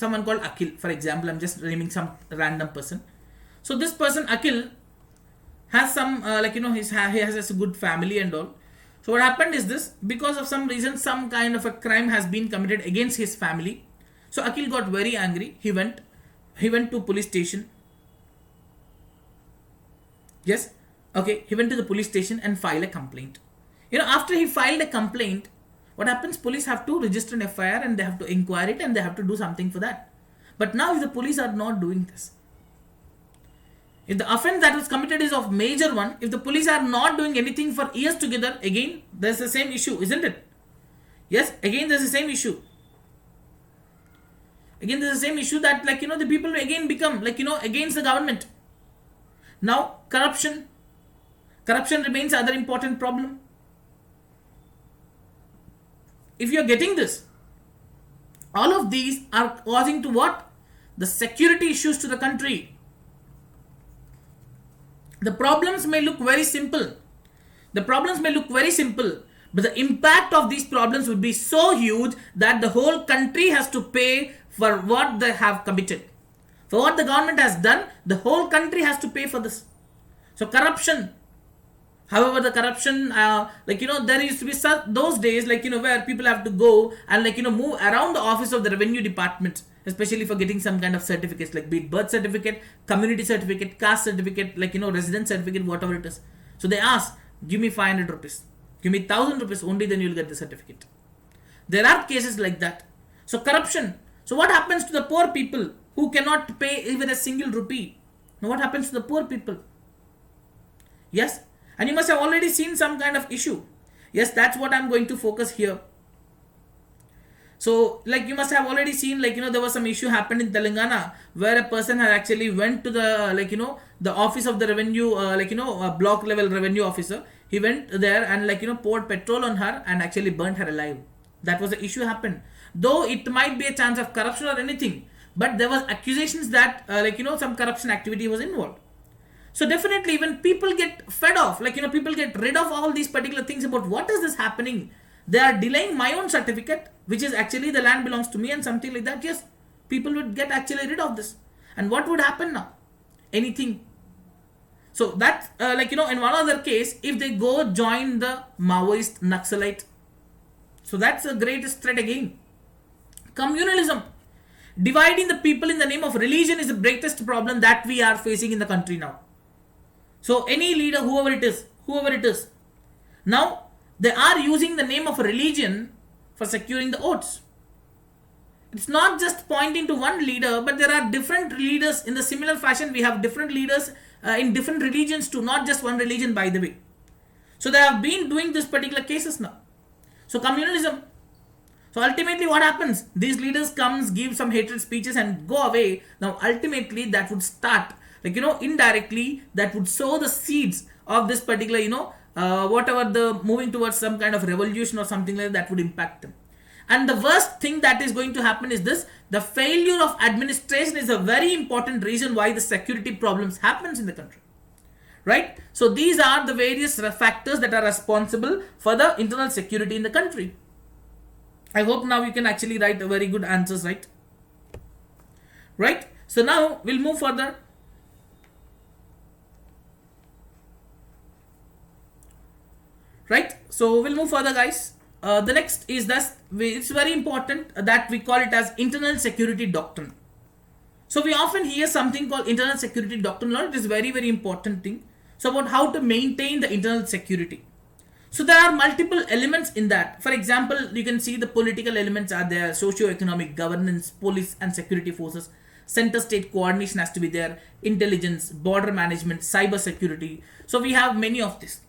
Akhil, for example. I'm just naming some random person. So this person, Akhil, has some, he has a good family and all. So what happened is this, because of some reason, some kind of a crime has been committed against his family. So Akhil got very angry. He went to police station. Yes, okay, he went to the police station and filed a complaint. After he filed a complaint, what happens? Police have to register an FIR and they have to inquire it and they have to do something for that. But now if the police are not doing this, if the offense that was committed is of major one, if the police are not doing anything for years together, again there's the same issue, isn't it? Yes, again there's the same issue. Again there's the same issue that the people again become against the government. Now corruption remains another important problem. If you are getting this, all of these are causing to what? The security issues to the country. The problems may look very simple. But the impact of these problems would be so huge that the whole country has to pay for what they have committed. For what the government has done, the whole country has to pay for this. So corruption. However, the corruption, there used to be those days, where people have to go and, move around the office of the revenue department, especially for getting some kind of certificates, like be it birth certificate, community certificate, caste certificate, residence certificate, whatever it is. So they ask, give me 500 rupees, give me 1,000 rupees, only then you'll get the certificate. There are cases like that. So corruption. So what happens to the poor people who cannot pay even a single rupee? Now what happens to the poor people? Yes. And you must have already seen some kind of issue. Yes, that's what I'm going to focus here. So, you must have already seen, there was some issue happened in Telangana where a person had actually went to the, the office of the revenue, a block level revenue officer. He went there and, poured petrol on her and actually burnt her alive. That was the issue happened. Though it might be a chance of corruption or anything, but there was accusations that, some corruption activity was involved. So definitely when people get fed off, people get rid of all these particular things about what is this happening, they are delaying my own certificate, which is actually the land belongs to me and something like that. Yes, people would get actually rid of this. And what would happen now? Anything. So that, in one other case, if they go join the Maoist Naxalite, so that's the greatest threat again. Communalism. Dividing the people in the name of religion is the greatest problem that we are facing in the country now. So any leader, whoever it is, now they are using the name of religion for securing the votes. It's not just pointing to one leader, but there are different leaders in the similar fashion. We have different leaders in different religions too, not just one religion, by the way. So they have been doing this particular cases now. So communalism. So ultimately what happens? These leaders comes, give some hatred speeches and go away. Now ultimately that would start, indirectly that would sow the seeds of this particular, whatever the moving towards some kind of revolution or something like that would impact them. And the worst thing that is going to happen is this: the failure of administration is a very important reason why the security problems happens in the country. Right? So these are the various factors that are responsible for the internal security in the country. I hope now you can actually write a very good answers, right? Right? So now we'll move further. Right? So we'll move further, guys. The next is that it's very important that we call it as internal security doctrine. So we often hear something called internal security doctrine. It is very, very important thing. So about how to maintain the internal security. So there are multiple elements in that. For example, you can see the political elements are there, socio-economic, governance, police and security forces, center state coordination has to be there, intelligence, border management, cyber security. So we have many of this.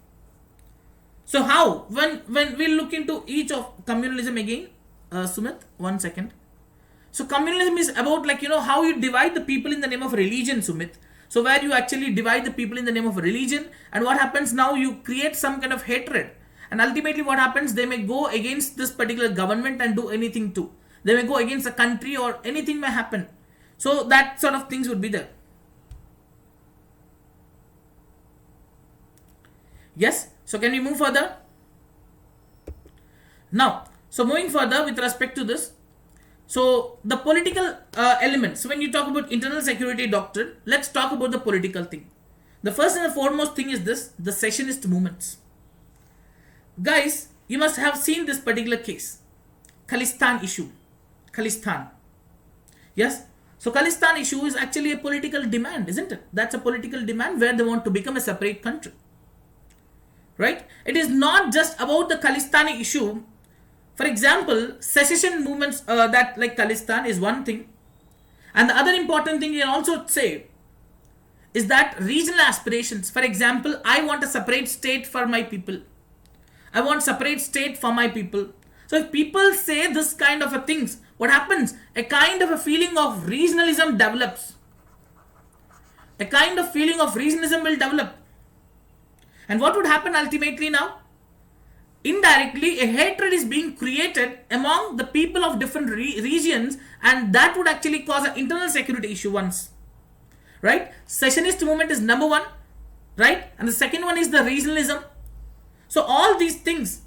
So how? When we look into each of communalism again, Sumit, 1 second. So communalism is about how you divide the people in the name of religion, Sumit. So where you actually divide the people in the name of religion, and what happens now, you create some kind of hatred. And ultimately what happens, they may go against this particular government and do anything too. They may go against a country or anything may happen. So that sort of things would be there. Yes? So can we move further? Now, so moving further with respect to this, so the political elements, when you talk about internal security doctrine, let's talk about the political thing. The first and the foremost thing is this: the secessionist movements. Guys, you must have seen this particular case, Khalistan issue. Khalistan. Yes? So Khalistan issue is actually a political demand, isn't it? That's a political demand where they want to become a separate country. Right? It is not just about the Khalistani issue. For example, secession movements that like Khalistan is one thing. And the other important thing you can also say is that regional aspirations. For example, I want a separate state for my people. I want separate state for my people. So if people say this kind of a things, what happens? A kind of a feeling of regionalism develops. A kind of feeling of regionalism will develop. And what would happen ultimately now? Indirectly, a hatred is being created among the people of different regions, and that would actually cause an internal security issue once. Right? Secessionist movement is number one. Right? And the second one is the regionalism. So all these things,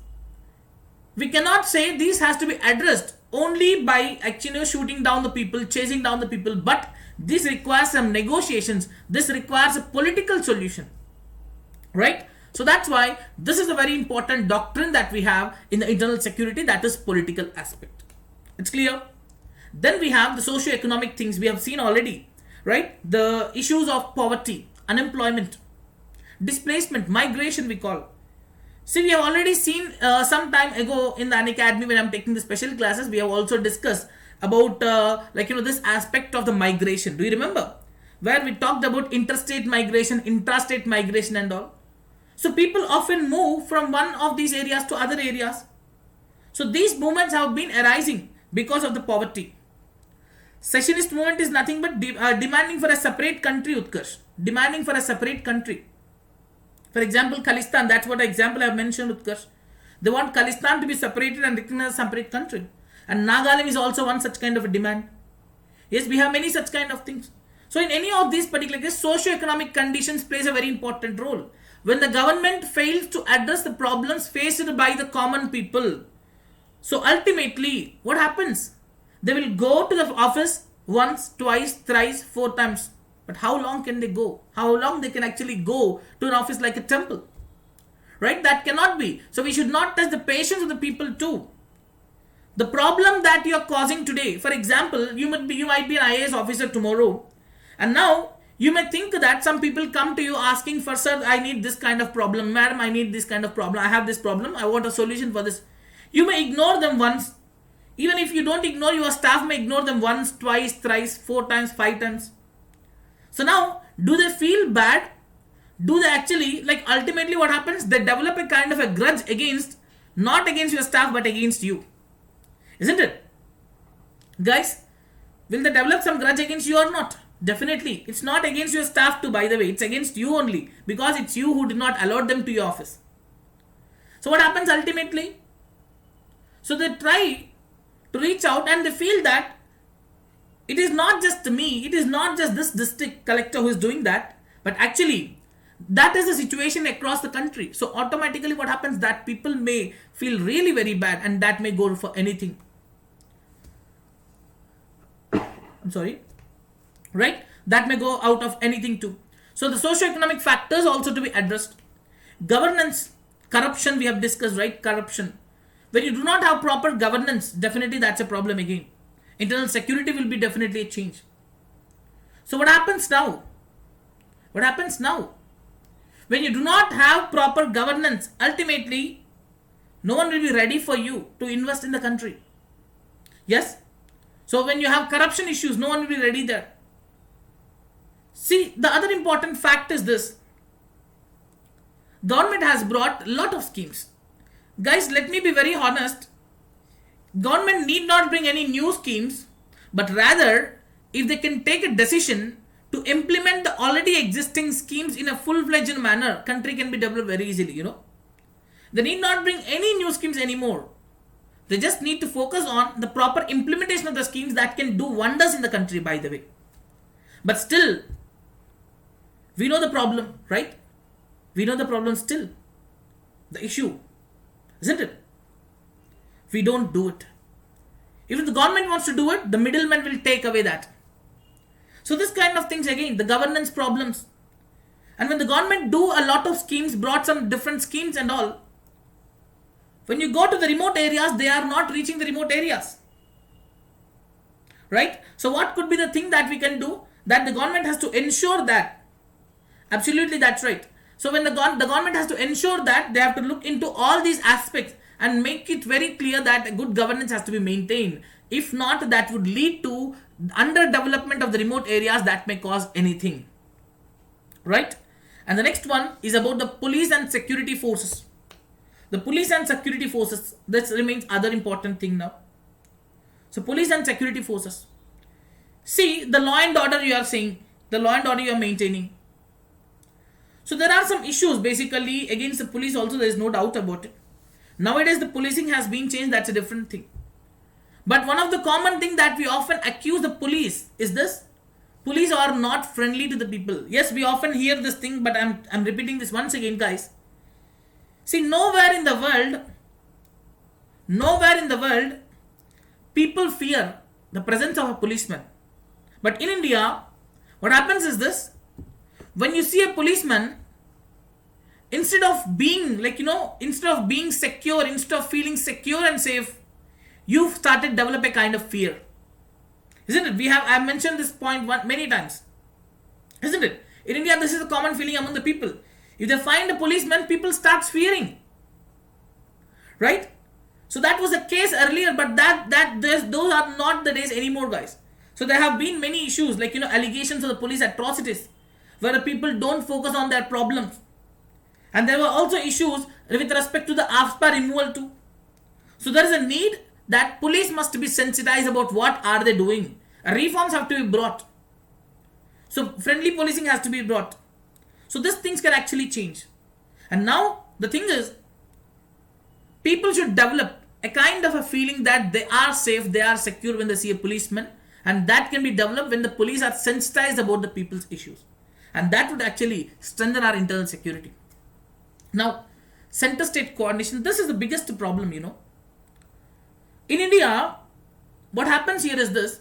we cannot say these has to be addressed only by actually shooting down the people, chasing down the people, but this requires some negotiations. This requires a political solution. Right? So that's why this is a very important doctrine that we have in the internal security, that is political aspect. It's clear? Then we have the socio-economic things we have seen already. Right? The issues of poverty, unemployment, displacement, migration we call. See, we have already seen some time ago in the Unacademy when I'm taking the special classes, we have also discussed about this aspect of the migration. Do you remember? Where we talked about interstate migration, intrastate migration and all. So people often move from one of these areas to other areas. So these movements have been arising because of the poverty. Secessionist movement is nothing but demanding for a separate country, Utkarsh. Demanding for a separate country. For example, Khalistan, that's what example I have mentioned, Utkarsh. They want Khalistan to be separated and recognized as a separate country. And Nagaland is also one such kind of a demand. Yes, we have many such kind of things. So in any of these particular cases, socio-economic conditions plays a very important role. When the government fails to address the problems faced by the common people, so ultimately, what happens? They will go to the office, once, twice, thrice, four times. But how long can they go? How long they can actually go to an office like a temple? Right? That cannot be. So we should not test the patience of the people too. The problem that you are causing today, for example, you might be an IAS officer tomorrow, and now you may think that some people come to you asking for, sir, I need this kind of problem, madam, I need this kind of problem, I have this problem, I want a solution for this. You may ignore them once. Even if you don't ignore, your staff may ignore them once, twice, thrice, four times, five times. So now, do they feel bad? Do they actually, like, ultimately what happens? They develop a kind of a grudge against, not against your staff, but against you. Isn't it? Guys, will they develop some grudge against you or not? Definitely. It's not against your staff too, by the way. It's against you only. Because it's you who did not allow them to your office. So what happens ultimately? So they try to reach out and they feel that it is not just me, it is not just this district collector who is doing that, but actually that is the situation across the country. So automatically what happens, that people may feel really very bad and that may go for anything. I'm sorry. Right? That may go out of anything too. So the socio-economic factors also to be addressed. Governance, corruption we have discussed, right? Corruption. When you do not have proper governance, definitely that's a problem again. Internal security will be definitely a change. So what happens now? What happens now? When you do not have proper governance, ultimately, no one will be ready for you to invest in the country. Yes? So when you have corruption issues, no one will be ready there. See, the other important fact is this. Government has brought a lot of schemes. Guys, let me be very honest. Government need not bring any new schemes, but rather, if they can take a decision to implement the already existing schemes in a full-fledged manner, country can be developed very easily, you know. They need not bring any new schemes anymore. They just need to focus on the proper implementation of the schemes that can do wonders in the country, by the way. But still, we know the problem, right? We know the problem still. The issue, isn't it? We don't do it. If the government wants to do it, the middleman will take away that. So this kind of things again, the governance problems. And when the government do a lot of schemes, brought some different schemes and all, when you go to the remote areas, they are not reaching the remote areas. Right? So what could be the thing that we can do? That the government has to ensure that. Absolutely, that's right. So when the government has to ensure that, they have to look into all these aspects and make it very clear that a good governance has to be maintained. If not, that would lead to underdevelopment of the remote areas that may cause anything. Right? And the next one is about the police and security forces. The police and security forces, this remains other important thing now. So police and security forces. See, the law and order you are saying, the law and order you are maintaining. So there are some issues basically against the police also, there is no doubt about it. Nowadays the policing has been changed, that's a different thing. But one of the common thing that we often accuse the police is this. Police are not friendly to the people. Yes, we often hear this thing, but I'm repeating this once again, guys. See, nowhere in the world, people fear the presence of a policeman. But in India, what happens is this. When you see a policeman, instead of being secure, instead of feeling secure and safe, you've started to develop a kind of fear. Isn't it? I've mentioned this point many times. Isn't it? In India, this is a common feeling among the people. If they find a policeman, people start fearing. Right? So that was the case earlier, but those are not the days anymore, guys. So there have been many issues like, allegations of the police atrocities, where the people don't focus on their problems. And there were also issues with respect to the AFSPA removal too. So there is a need that police must be sensitized about what are they doing. Reforms have to be brought. So friendly policing has to be brought. So these things can actually change. And now the thing is, people should develop a kind of a feeling that they are safe, they are secure when they see a policeman. And that can be developed when the police are sensitized about the people's issues. And that would actually strengthen our internal security. Now, center-state coordination, this is the biggest problem, In India, what happens here is this.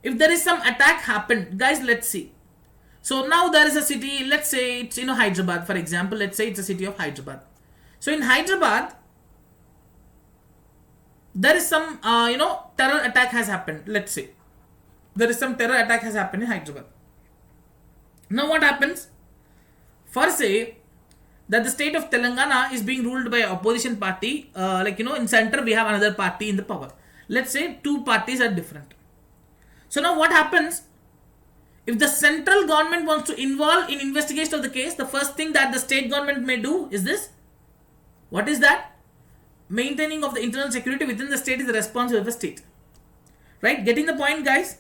If there is some attack happened, guys, let's see. So now there is a city, let's say it's Hyderabad, for example. Let's say it's a city of Hyderabad. So in Hyderabad, there is some terror attack has happened. Let's say there is some terror attack has happened in Hyderabad. Now what happens? First, say that the state of Telangana is being ruled by opposition party. In center we have another party in the power. Let's say two parties are different. So now what happens? If the central government wants to involve in investigation of the case, the first thing that the state government may do is this. What is that? Maintaining of the internal security within the state is the responsibility of the state. Right? Getting the point, guys?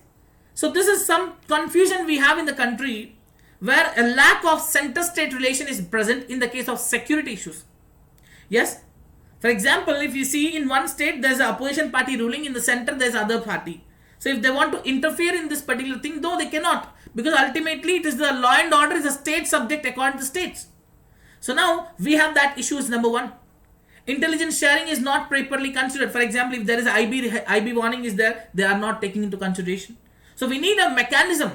So this is some confusion we have in the country, where a lack of center-state relation is present in the case of security issues. Yes? For example, if you see in one state there is an opposition party ruling, in the center there is other party. So if they want to interfere in this particular thing, though they cannot, because ultimately it is the law and order is a state subject according to states. So now we have that issue is number one. Intelligence sharing is not properly considered. For example, if there is IB warning is there, they are not taking into consideration. So we need a mechanism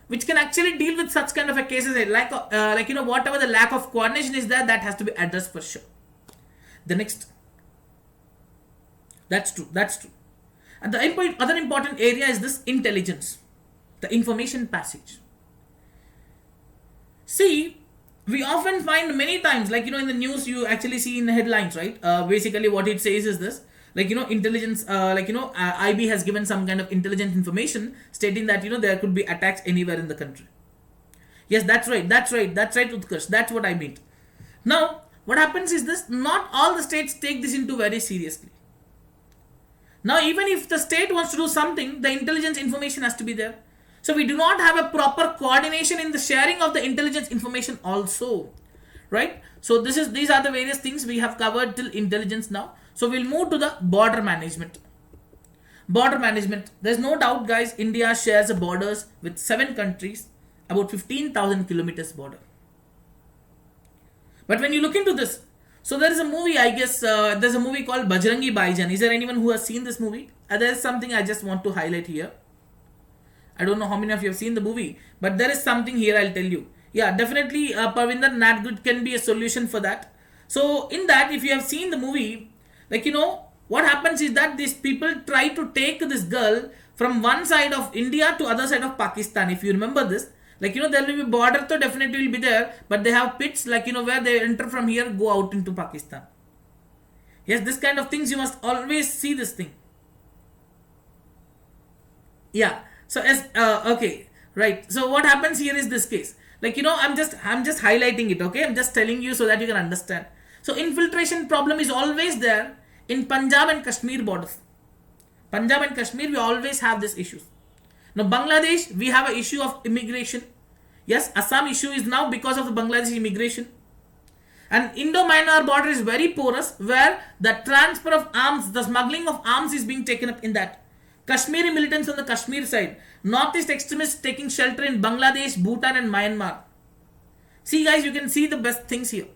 which can actually deal with such kind of a cases, whatever the lack of coordination is there, that has to be addressed for sure. The next, that's true. And the other important area is this intelligence, the information passage. See, we often find many times, in the news, you actually see in the headlines, right? Basically, what it says is this, intelligence, IB has given some kind of intelligent information stating that, there could be attacks anywhere in the country. Yes, that's right, Utkarsh, that's what I mean. Now, what happens is this, not all the states take this into very seriously. Now, even if the state wants to do something, the intelligence information has to be there. So we do not have a proper coordination in the sharing of the intelligence information also, right? So these are the various things we have covered till intelligence now. So we'll move to the border management. Border management. There's no doubt, guys, India shares borders with 7 countries, about 15,000 kilometers border. But when you look into this, so there is a movie, I guess, there's a movie called Bajrangi Bhaijaan. Is there anyone who has seen this movie? There is something I just want to highlight here. I don't know how many of you have seen the movie, but there is something here I'll tell you. Yeah, definitely Parvinder, NatGrid can be a solution for that. So in that, if you have seen the movie, what happens is that these people try to take this girl from one side of India to other side of Pakistan. If you remember this, there will be border, so definitely will be there, but they have pits, where they enter from here, go out into Pakistan. Yes, this kind of things you must always see this thing. Yeah. So okay, right. So what happens here is this case. I'm just highlighting it, okay? I'm just telling you so that you can understand. So infiltration problem is always there in Punjab and Kashmir borders. Punjab and Kashmir, we always have these issues. Now Bangladesh, we have an issue of immigration. Yes, Assam issue is now because of the Bangladesh immigration. And Indo-Myanmar border is very porous, where the transfer of arms, the smuggling of arms is being taken up in that. Kashmiri militants on the Kashmir side. Northeast extremists taking shelter in Bangladesh, Bhutan and Myanmar. See, guys, you can see the best things here.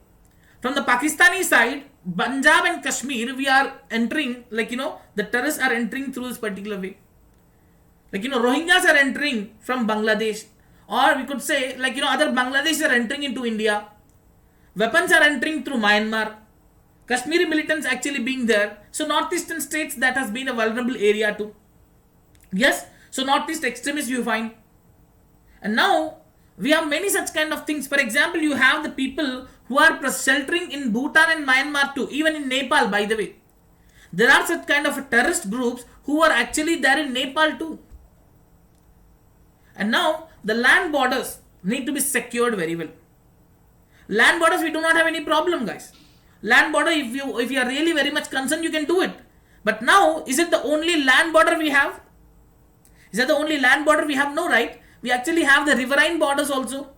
From the Pakistani side, Punjab and Kashmir, we are entering, the terrorists are entering through this particular way. Rohingyas are entering from Bangladesh. Or we could say, other Bangladeshis are entering into India. Weapons are entering through Myanmar. Kashmiri militants actually being there. So northeastern states, that has been a vulnerable area too. Yes, so northeast extremists you find. And now we have many such kind of things. For example, you have the people who are sheltering in Bhutan and Myanmar too, even in Nepal, by the way. There are such kind of terrorist groups who are actually there in Nepal too. And now the land borders need to be secured very well. Land borders, we do not have any problem, guys. Land border, if you are really very much concerned, you can do it. But now, is it the only land border we have? Is that the only land border we have? No, right? We actually have the riverine borders also.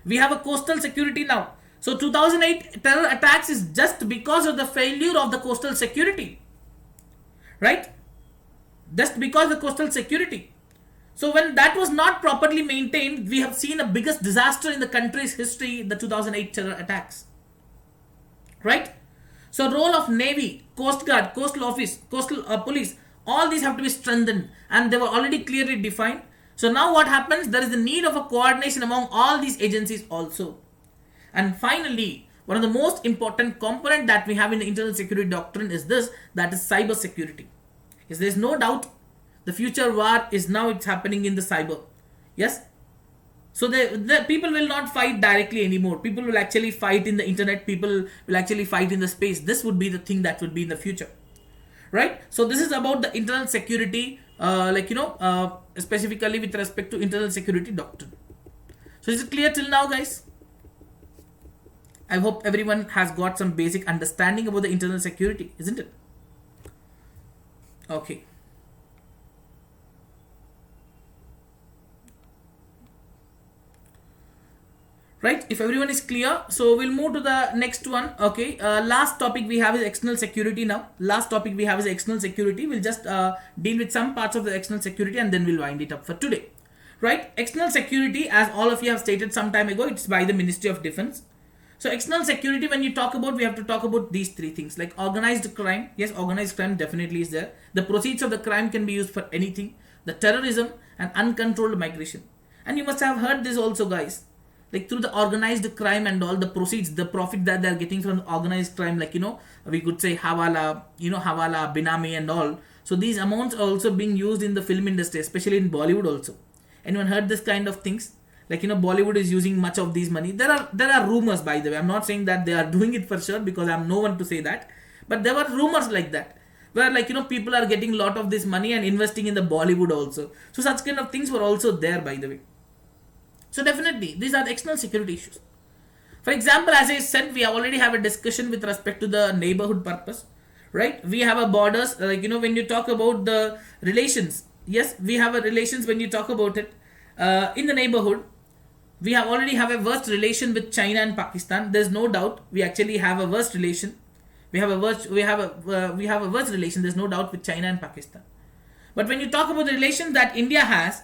We have a coastal security now. So 2008 terror attacks is just because of the failure of the coastal security. Right? Just because the coastal security. So when that was not properly maintained, we have seen the biggest disaster in the country's history, the 2008 terror attacks. Right? So role of Navy, Coast Guard, Coastal Office, Coastal Police, all these have to be strengthened, and they were already clearly defined. So now what happens? There is the need of a coordination among all these agencies also. And finally, one of the most important component that we have in the internal security doctrine is this, that is cyber security. Yes, there is no doubt the future war is now it's happening in the cyber. Yes. So the people will not fight directly anymore. People will actually fight in the internet. People will actually fight in the space. This would be the thing that would be in the future. Right. So this is about the internal security, specifically with respect to internal security doctrine. So is it clear till now, guys? I hope everyone has got some basic understanding about the internal security, isn't it? Okay. Right, if everyone is clear, so we'll move to the next one. Okay, last topic we have is external security. Now last topic we have is external security. We'll just deal with some parts of the external security and then we'll wind it up for today. Right, external security, as all of you have stated some time ago, it's by the Ministry of Defense. So external security, when you talk about, we have to talk about these three things, like organized crime. Yes, organized crime definitely is there. The proceeds of the crime can be used for anything. The terrorism and uncontrolled migration. And you must have heard this also, guys. Like through the organized crime and all, the proceeds, the profit that they are getting from organized crime, like, we could say Hawala, Hawala, Binami and all. So these amounts are also being used in the film industry, especially in Bollywood also. Anyone heard this kind of things? Like, Bollywood is using much of these money. There are rumors, by the way. I'm not saying that they are doing it for sure, because I'm no one to say that. But there were rumors like that, where, like, people are getting a lot of this money and investing in the Bollywood also. So such kind of things were also there, by the way. So definitely, these are the external security issues. For example, as I said, we already have a discussion with respect to the neighborhood purpose, right? We have a borders, like, when you talk about the relations. Yes, we have a relations when you talk about it. In the neighborhood, we have already have a worst relation with China and Pakistan. There's no doubt we actually have a worst relation. We have a worst relation. There's no doubt with China and Pakistan. But when you talk about the relations that India has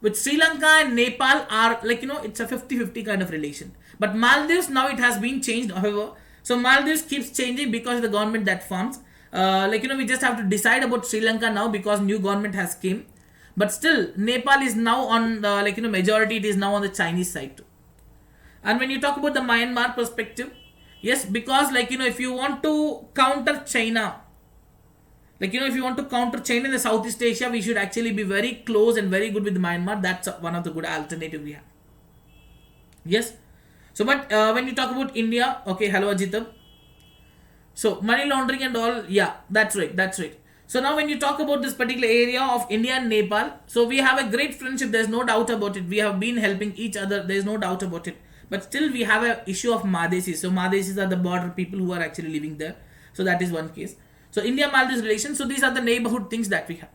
with Sri Lanka and Nepal, are like, it's a 50-50 kind of relation. But Maldives, now it has been changed, however. So Maldives keeps changing because of the government that forms. We just have to decide about Sri Lanka now because new government has came. But still, Nepal is now on the, majority, it is now on the Chinese side too. And when you talk about the Myanmar perspective, yes, because, if you want to counter China, if you want to counter China in the Southeast Asia, we should actually be very close and very good with Myanmar. That's one of the good alternative we have. Yes. So, but when you talk about India, okay, hello Ajitam. So, money laundering and all, yeah, that's right. So now when you talk about this particular area of India and Nepal, so we have a great friendship, there's no doubt about it. We have been helping each other, there's no doubt about it. But still we have an issue of Madesis. So Madesis are the border people who are actually living there. So that is one case. So India-Maldives relations, so these are the neighborhood things that we have.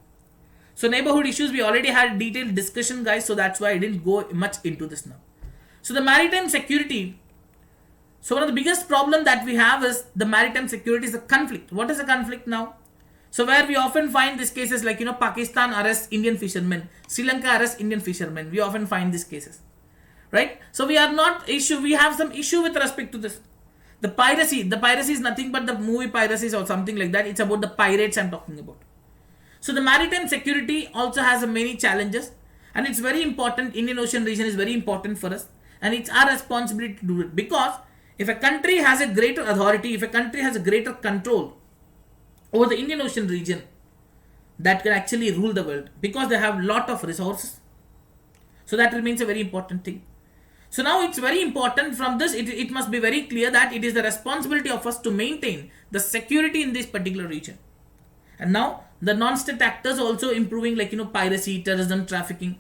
So neighborhood issues, we already had detailed discussion, guys. So that's why I didn't go much into this now. So the maritime security. So one of the biggest problem that we have is the maritime security is the conflict. What is a conflict now? So where we often find these cases, like, Pakistan arrests Indian fishermen, Sri Lanka arrests Indian fishermen. We often find these cases, right? So we have some issue with respect to this. The piracy is nothing but the movie piracies or something like that. It's about the pirates I'm talking about. So the maritime security also has many challenges, and it's very important. Indian Ocean region is very important for us, and it's our responsibility to do it, because if a country has a greater authority, if a country has a greater control over the Indian Ocean region, that can actually rule the world, because they have lot of resources. So that remains a very important thing. So now it's very important from this, it must be very clear that it is the responsibility of us to maintain the security in this particular region. And now the non-state actors also improving, like, piracy, terrorism, trafficking,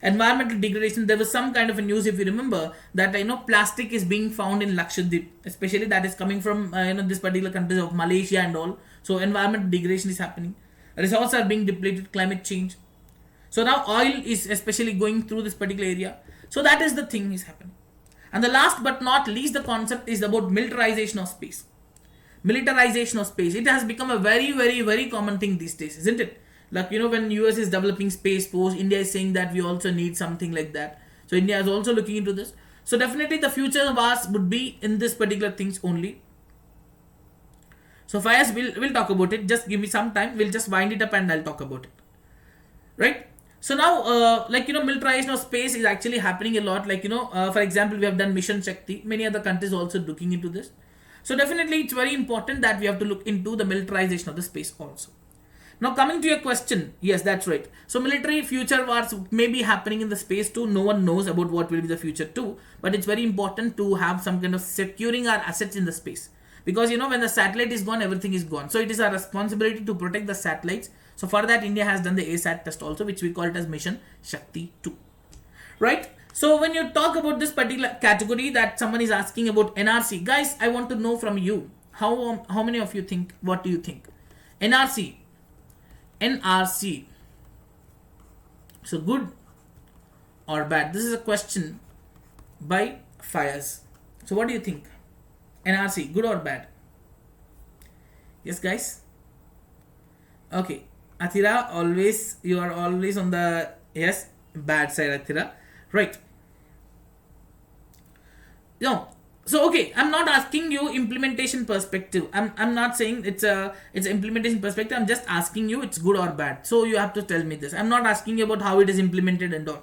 environmental degradation. There was some kind of a news, if you remember, that plastic is being found in Lakshadweep, especially that is coming from this particular countries of Malaysia and all. So environmental degradation is happening, resources are being depleted, climate change. So now oil is especially going through this particular area. So that is the thing is happening. And the last but not least, the concept is about militarization of space. Militarization of space, it has become a very, very, very common thing these days, isn't it? Like, when US is developing space force, India is saying that we also need something like that. So India is also looking into this. So definitely the future wars would be in this particular things only. So Fayaz, we'll talk about it. Just give me some time. We'll just wind it up and I'll talk about it. Right? So now, militarization of space is actually happening a lot. For example, we have done Mission Shakti. Many other countries also looking into this. So definitely, it's very important that we have to look into the militarization of the space also. Now coming to your question, yes, that's right. So military future wars may be happening in the space too. No one knows about what will be the future too. But it's very important to have some kind of securing our assets in the space. Because when the satellite is gone, everything is gone. So it is our responsibility to protect the satellites. So for that, India has done the ASAT test also, which we call it as Mission Shakti 2. Right? So when you talk about this particular category that someone is asking about NRC, guys, I want to know from you, how many of you think, what do you think? NRC. So good or bad? This is a question by Fires. So what do you think? NRC, good or bad? Yes, guys? Okay. Athira, you are always on the, yes, bad side, Athira. Right. No. So okay, I'm not asking you implementation perspective. I'm not saying it's implementation perspective. I'm just asking you it's good or bad. So you have to tell me this. I'm not asking you about how it is implemented and all.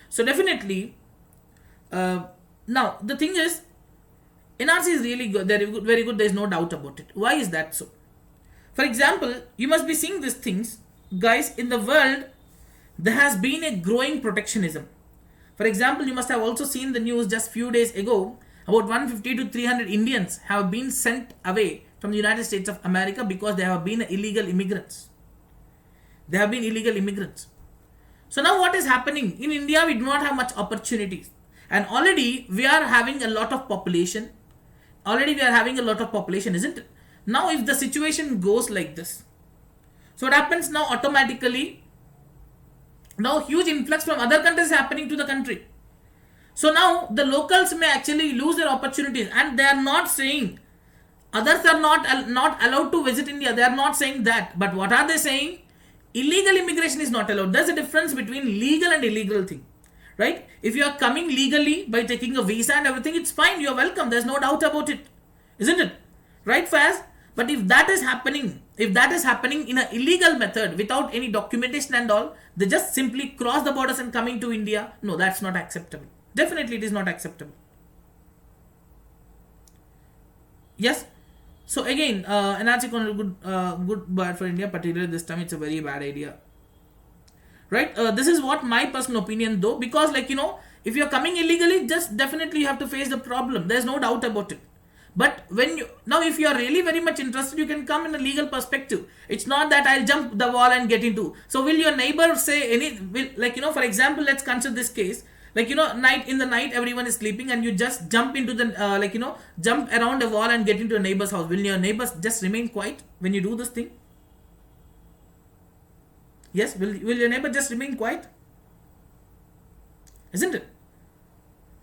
So definitely, now the thing is, NRC is really good, very good, very good. There's no doubt about it. Why is that so? For example, you must be seeing these things, guys. In the world, there has been a growing protectionism. For example, you must have also seen the news just few days ago. About 150 to 300 Indians have been sent away from the United States of America because they have been illegal immigrants. They have been illegal immigrants. So now what is happening? In India, we do not have much opportunities. And already we are having a lot of population. Isn't it? Now if the situation goes like this, so what happens now automatically? Now huge influx from other countries is happening to the country. So now the locals may actually lose their opportunities, and they are not saying others are not allowed to visit India. They are not saying that. But what are they saying? Illegal immigration is not allowed. There's a difference between legal and illegal thing. Right? If you are coming legally by taking a visa and everything, it's fine. You are welcome. There's no doubt about it. Isn't it? Right, Faz? But if that is happening in an illegal method without any documentation and all, they just simply cross the borders and coming to India. No, that's not acceptable. Definitely it is not acceptable. Yes. So again, NRC good bad for India, particularly this time it's a very bad idea. Right? This is what my personal opinion though, because if you're coming illegally, just definitely you have to face the problem. There's no doubt about it. But if you are really very much interested, you can come in a legal perspective. It's not that I'll jump the wall and get into. So will your neighbor say for example, let's consider this case. In the night everyone is sleeping and you just jump into the jump around a wall and get into a neighbor's house. Will your neighbors just remain quiet when you do this thing? Yes, will your neighbor just remain quiet? Isn't it?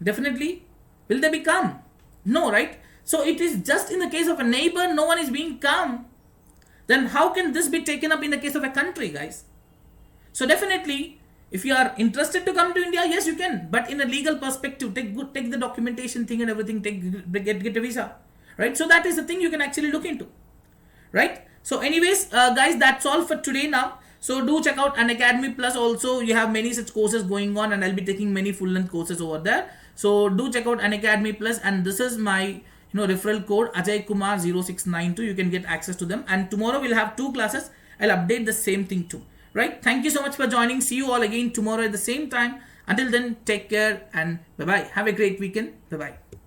Definitely. Will they be calm? No, right? So it is just in the case of a neighbor, no one is being calm. Then how can this be taken up in the case of a country, guys? So definitely, if you are interested to come to India, yes, you can. But in a legal perspective, take the documentation thing and everything, get a visa. Right? So that is the thing you can actually look into. Right? So anyways, guys, that's all for today now. So do check out Unacademy Plus also. You have many such courses going on and I'll be taking many full-length courses over there. So do check out Unacademy Plus, and this is my referral code Ajay Kumar 0692. You can get access to them, and tomorrow we'll have 2 classes. I'll update the same thing too. Right? Thank you so much for joining. See you all again tomorrow at the same time. Until then, take care and bye-bye. Have a great weekend. Bye-bye.